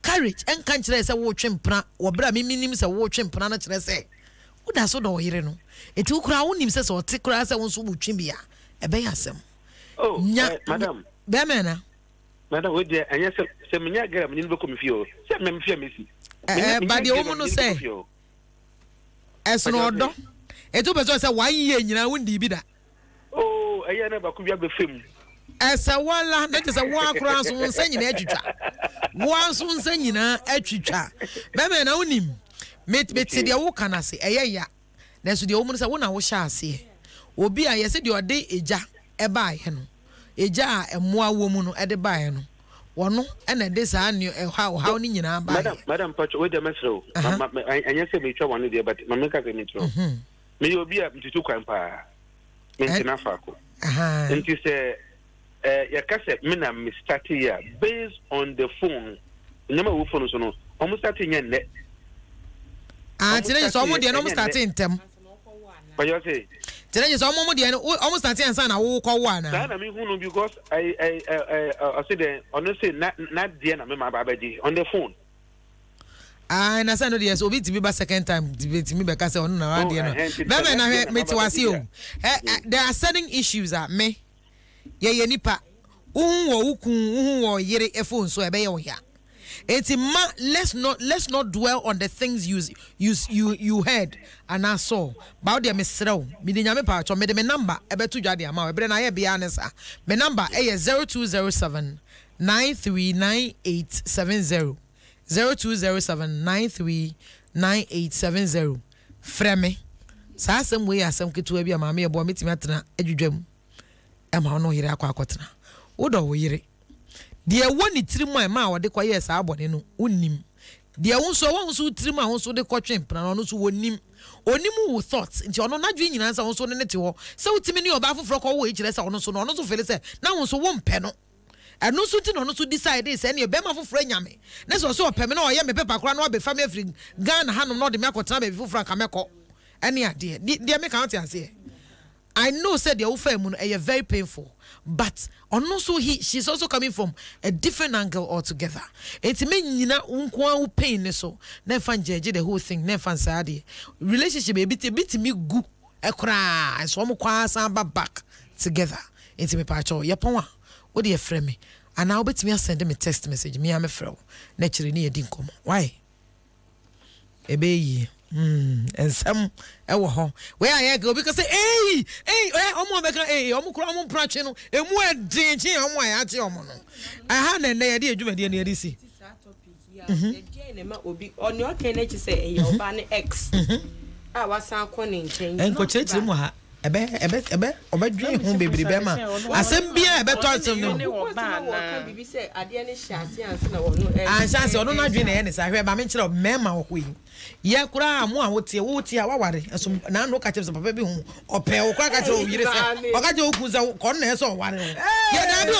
courage and can't say a watching pra, or brammy meanings a watching prana say. What does so do you know? It took crown himself or take grass and wants to chimbia. A bayasem. Oh, madam. Bemana. Madam, would you, and yes, Semina girl, you look at you. Some men fear missy. But the woman say, as an order, it was just a 1 year, you know, wouldn't be that. Oh, I never could have a film. As a walla, that is a walk round soon saying educa. One soon saying educa. Bemen own him. Mate, the old can I say, ya. That's the woman I want to shall say. Will be I said your day a ja, a buy him. A jar and more woman at the buy him. One and a this I knew how in Madam Patch, wait a metro. I yes, I may try one idea, but my make a metro. May you be up to 2 grandpa. Maintenance Farco. And you say, your cassette, Mina, Miss Tatia, based on the phone. Number of phones on almost starting your net. Today is almost starting them. But you say, today is almost starting and son. I will call one. I mean, who because I said, honestly, not the enemy, my baby, on the phone. And I said, no, yes, be to be back second time debate me because on no idea. There are certain issues that me. Ye nipa. Who yere a phone so a ya. Let's not dwell on the things you heard and I saw. About the misro, Midinyame Patch or made me number about 2 Jadia. My brain I be honest. My number is 0207 939870. 0207939870. Freme. Sa some way as some kitu ebi ama me ebo metimi atena adwudwam. Ema no yire akwa Wodo wo yire. De woni tirimu e ma wo de koye sa abone no unnim. De wonso wonso tirimu a wonso de kotwe mpana no so wonim. Onim wo thoughts nti ono nadwe nyina sa wonso ne te ho. Se wotimi ne oba foforo ko wo ekire sa ono so no ono so fele se na wonso wo mpe no. And no suit no to decide this any bema for friend yame. Next so peme no ye me paper kra no be family free Ghana hanom no de me akotena be for frank ameko. Any idea. Dey make out here. I know said the ofa mu no very painful, but ono so she's also coming from a different angle altogether. It me nyina unko an pain ne so. Na fan judge the whole thing, na fan say relationship e bit me gu e kra so mo kwa san back together. It me pa cho ye pon what do you frame me? And now bet me send me text message. Me am a fro. Naturally, near Dinkom. Why? Ebe and some home. Where I go because hey, prachino, and more danger on my ati omono. I had an idea you made near this. obi on your can say your ban X. I was a conning change. And coach him ha. Obedrin home baby bema. Asembia beto some no. Be say adiane chance and chance no na dwen na sa hwe ba me kire mema wo yi. Ye kura amu a wotie a waware eso na no ka kire papa bi hu ope wo kwa ka kire o yire se. O ka je oku se kon na eso ware. Ye da bi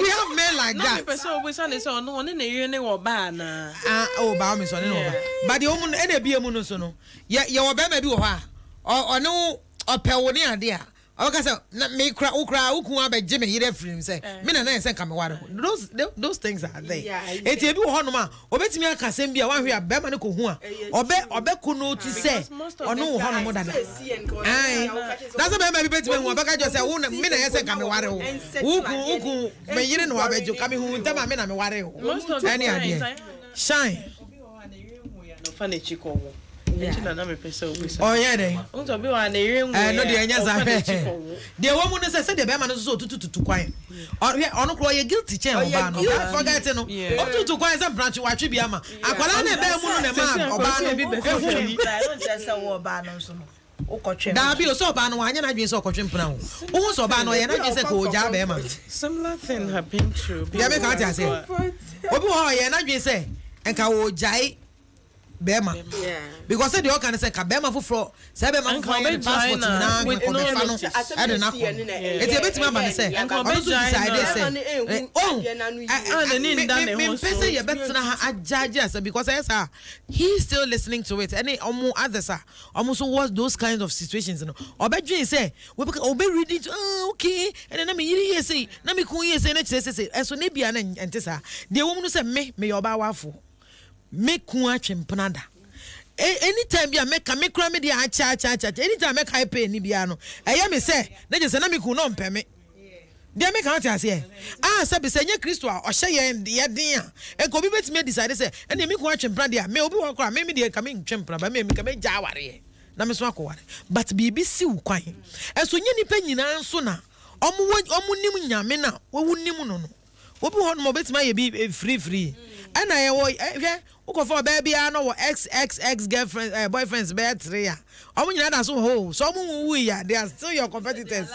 we have men like that. No person we say so no one na yire ne wo ba na. O ba me so ne no ba. But the omu e na bia mu no so no. Ye wo ba ma bi wo ha. O no opewoni ade a okasa na me kra ukra ukun abeje me yire frame say me na say ka me ware those things are there eti ebi wo hono ma obetimi aka sem bia wan hwe a be ma ne ko hu a obe kuno ti say ono wo hono mo dada ai that's be ma bi betimi hu obeka jo say wo me na say ka me ware wo ukun me yire no abejo ka me hu ntama me na me ware wo any ade shine no fane chiko wo oh yeah dey unto be wa na ire nwu no dey anya za dey wo mu no say dey be ma no so tututu kwan ono kro ye guilty chain oba no forget no tututu kwan say branch wa twi bia ma akwala na be mu no na ma oba no I don't just say oba no so ukotwe da bi o so oba no anya na dwen so okotwe mpena wo wo so oba no ye na dwen say ko ja be ma similar thing happened to ya me ka ta say obi wo ye na dwen say enka wo jai Bema, because the organ say Kabema for Sabema passport now. I don't know. It's a bit my say. Oh, because he's still listening to it. Any others are almost was those kinds of situations. You know, or bedroom say we be reading. Okay, and then me say, na me kuye say na say. And so maybe an antesa. The woman say me your bawafu. Make one chimpanada. Anytime you make a micro media, anytime make I pay Nibiano. I am a say, they just send me could pay me. They make out as here. Sabi say, Christo or Shay and the idea. And Kobe made decided say, and they make one chimpandia. May be one cry, maybe they are coming chimpana, but maybe come a jawari. Namaswako. But BBC quine. As when you penny now sooner. Omu Yamina, what would Nimuno? What want more bets may be free. And I for baby, I know ex girlfriend, boyfriend's bad 3. I mean, that's so whole. Some we are, they are still your competitors.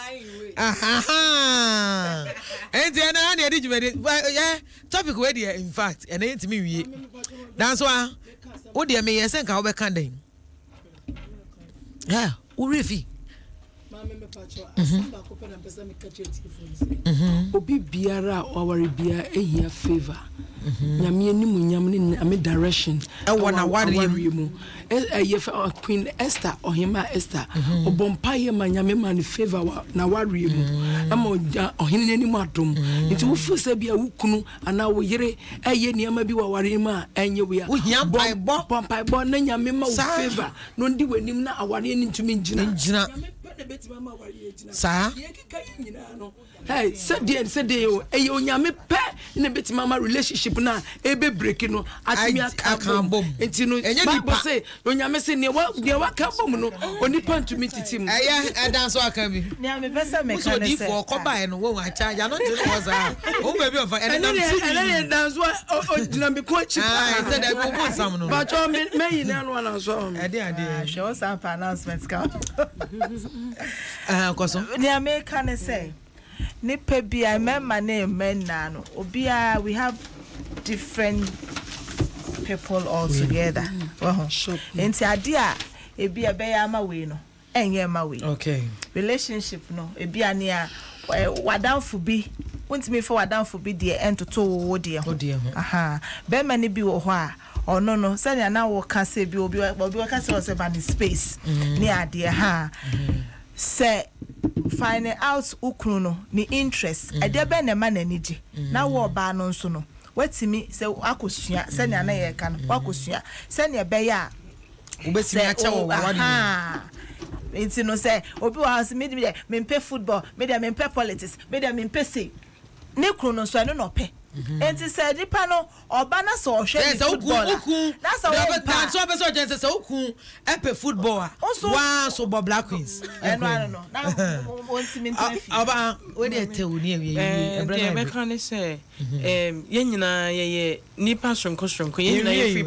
And then I did you yeah, topic ready, in fact, and ain't me. That's why, oh dear me, I think I'll be candy. Yeah, Urifi. Obi biara awari bia ehia favor nyame ni mu nyame ni ame direction e wona wari mu Queen Esther ohima Esther obompa ye ma nyame ma ni favor na wari mu ama ohine ni mu adom nti wo fu se bia wukunu ana wo yire eye niam bi wa wari ma enye we ya bompa bo na nyame ma wo favor no ndi wanim na awari ni ntumi njina Sir, hey, said you, onyame pe na beti mama relationship na ebe break no atimi aka bom entino Bible say onyame say ne wa ka bom no oni pantu mititim dance aka bi ne me pesa me kan say for ko ba no wo wa charge no dey was o baby of and dance o dina me ko chi said I go some no but o me yi na no na so show some announcements come koso ne me kan say nipa bi I remember name men na no obia we have different people all together enti ade a ebi e be ya ma we no enye ma we okay relationship no ebi ane a wadanfo bi wontimi for wadanfo bi de entoto wo de ho aha be ma ne bi wo ho a ono no sani na wo ka se bi obi ka se wo se ba ni space ni ade ha say finding out ukunu no ni interest ade be na ma na niji na wo ba no nso no watimi say akosua sani na ye ka no akosua sani be ya ubetimi acha wo wadi enti no say obi wa house me pay football me pay politics me pay say ne kunu no so no pe enti se nipa no oba na so hwe football that's how so be so just say okun epe football one so Black Queens no na won't mean oba we dey tell ni e be kan say ye nyina ye nipa sonko ye nyina ye fi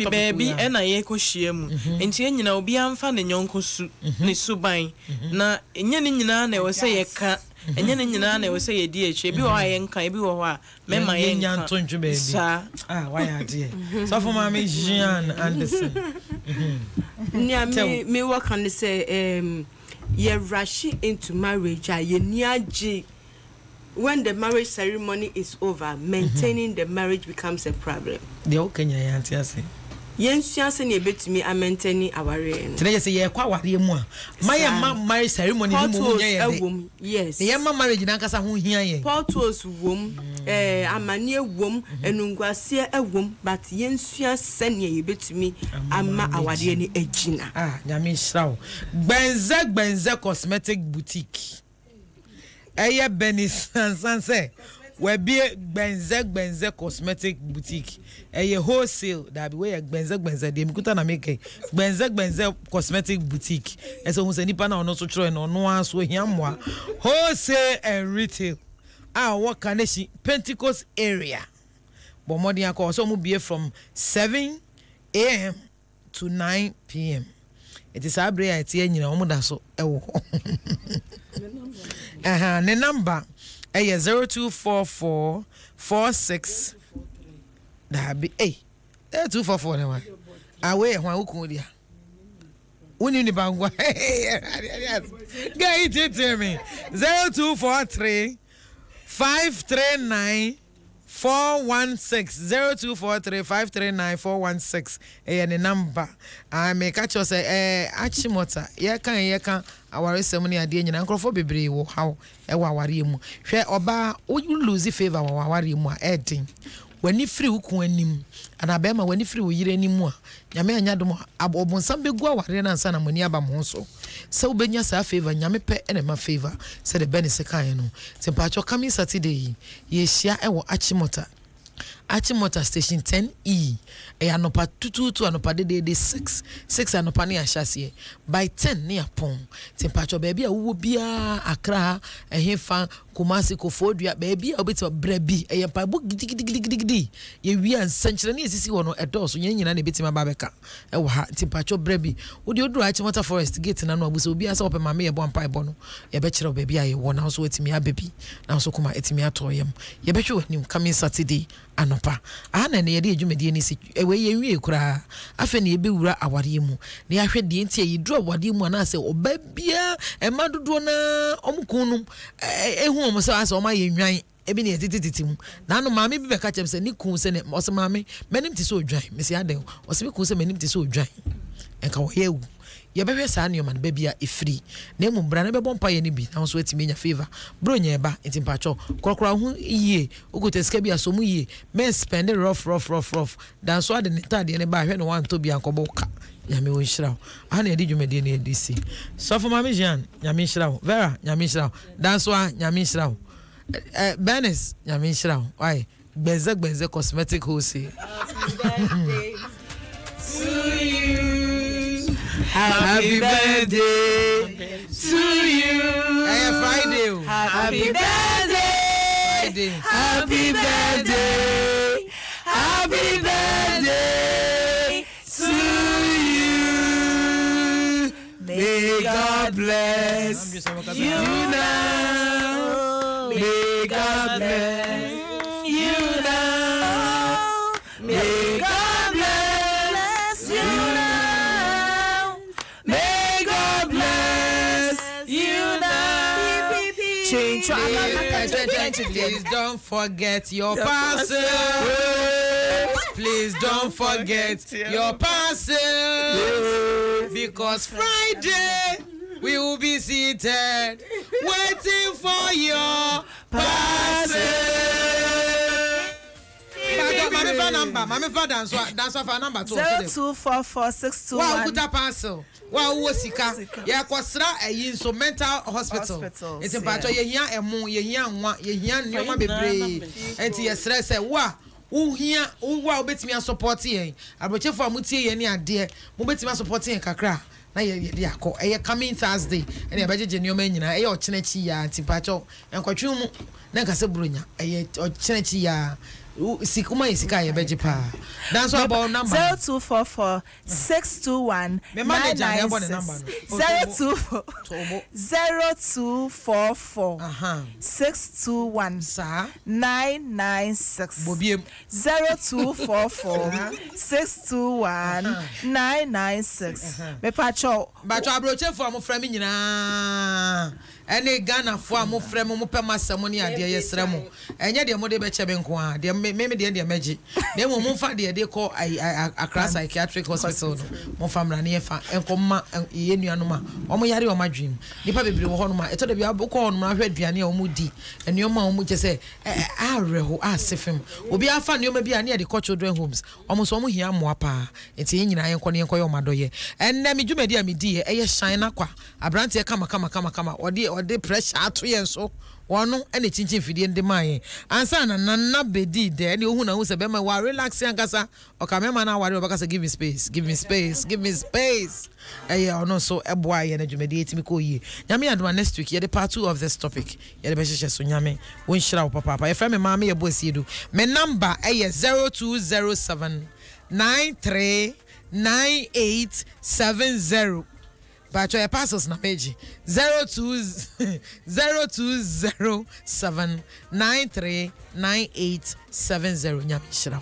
baby e na ye ko hia mu enti ye nyina obi amfa ne nyonko su ne suban na enye ne nyina na we say ye ka enye ne nyina na we say ye di echi ebi wo ha ye nka ebi wo ho a me ma ye nka sa why ade so for mama Jean Anderson me what can say you rush into marriage you niaje when the marriage ceremony is over maintaining the marriage becomes a problem the okenya yanti ase yensuase na ebetumi a maintain aware no tene say ye kwa aware mu a my marriage ceremony ni mu nya ye yes ye ma marriage na nkasa ho hia ye portos wom amane wom enunguase wom but yensuase na ebetumi ama aware ni agina nyame hrawo gbenze cosmetic boutique eye benis sanse we be gbenze cosmetic boutique eye wholesale that be we gbenze dem kuta na make gbenze cosmetic boutique eso hu se nipa na ono so tro no no aso hiamwa wholesale and retail what can she Pentecost area but morning akọ so mu be from 7 a.m. to 9 p.m. it is abre ya tie nyina omo da so ewo ne number 024446 that be 244 ne one away hwan ukun dia uni ni bangwa guy it tell me 0243 539 416 0243 539 416 the number I make catch us achimota ye kan aware semuni ade nyina nkrofo bebre wo hawo e wa aware mu hwe oba o lose favor wa aware mu a edin wani free hukun anim ana be ma wani free wo yire anim a nyame anya dom obonsam begu aware na nsa na mani aba mo so se obenya sa favor nyame pe ene ma favor se de bene se kan no tempacho coming Saturday ye hia e wo Achimota station 10E anopa tutu anopa de 6 anopa ne ahyasie by 10 ne apon tempacho baby a wo bia Accra ehefa Kumasi Kofodua baby a obeti brabi pa bo gidigidi ye wi ansankyere ne esisi wo no edoso nyina ne betima babeka e wo ha tempacho brabi wo de oduru Achimota forest gate na no abuso obi asa opema me ye bo ampa ebo no ye be kire baby a ye wo na so etimi abebi na so kuma etimi atoyem ye be hwe wani coming Saturday anopa ana ne ye de adwumadi ni si we ye wie kura afa ne ye be wura aware mu ne ya hwe de ntia ye dru awade mu ana se oba bia e madodo na omkunum ehu omo se asa oma ye nwan ebi ne tititi mu na no maame bi be ka chem se ni kun se ne ose maame menim ti se odwan me se aden ose bi kun se menim ti se odwan enka wo ye wu ye behwe sa ne man ba bia e free na emu bra na be bompa ye ne bi na so etimi nya favor bro nya ba entimpacho korokora hu iye ogote ska bia so mu iye men spend rough dan so ade ne tade ne ba hwe no wan to bia nkobo ka nyame won hirawo ana ye di dwumade ne edisi so for mama Jean nyame hirawo Vera nyame hirawo dan so nyame hirawo Benes nyame hirawo why gbenze cosmetic wholesale Happy birthday to you. Friday. Happy birthday. Happy birthday. Happy birthday to you. May God bless you now. May God bless you now. May God bless you now. Please don't forget your parcel. Please don't forget your parcel. Because Friday we will be seated waiting for your parcel. Mami fa number. Mami fa dance fa number 024462. Wow, kuta parcel. Wow, wo sika. Ya kwasra eyi so mental hospital. It's about ye hia emu, ye hia nwa, ye hia nneoma bebre. Enti ye sere se wa wo hia wo obetimi support yen. Abrochefo amutie ye ne ade. Mo betimi support yen kakra. Na ye akọ eye coming Thursday and ye beje nneoma nyina eye ochenechi ya enti pacho enkotwe mu na nkase bronya eye ochenechi ya sikuma isika ye beje pa dance about number 0244 621 996 0244 621 996 bobiem 0244 621 996 me pacho abroche for amofra mi nyina ene Ghana for amofra mo pema samoni ade yesra mo enye de mo de be chebe nko a de me de meji na mo mfa de call Accra Psychiatric Hospital mo famra na yefa enkomma ye nuanoma omo yare o madwim nipa bebre wo honoma eto de bia boko honoma ahwe aduane a omo di enuoma omo je se areho asefem obi afa nuoma bia na de call children homes omo so omo hia mo apa enti ye nyina yenko yo madoye enne mi dwumadi a mi di eye shine na kwa abrante kama ode pressure ato yen so wono ene chinchin fidie ndi maye ansa na bedi de ene ohu na hu se be ma wa relax yankasa o ka mema na ware obakasa give me space ono so eboa ye na dwumadi etimi ko yie nyame adoma next week ye the part 2 of this topic ye de be hyehyɛ so nyame won hyira wo papa ye frame ma me ye boasiedu me number 0207 939870 but your parcels na meji 0207939870 nyame hyira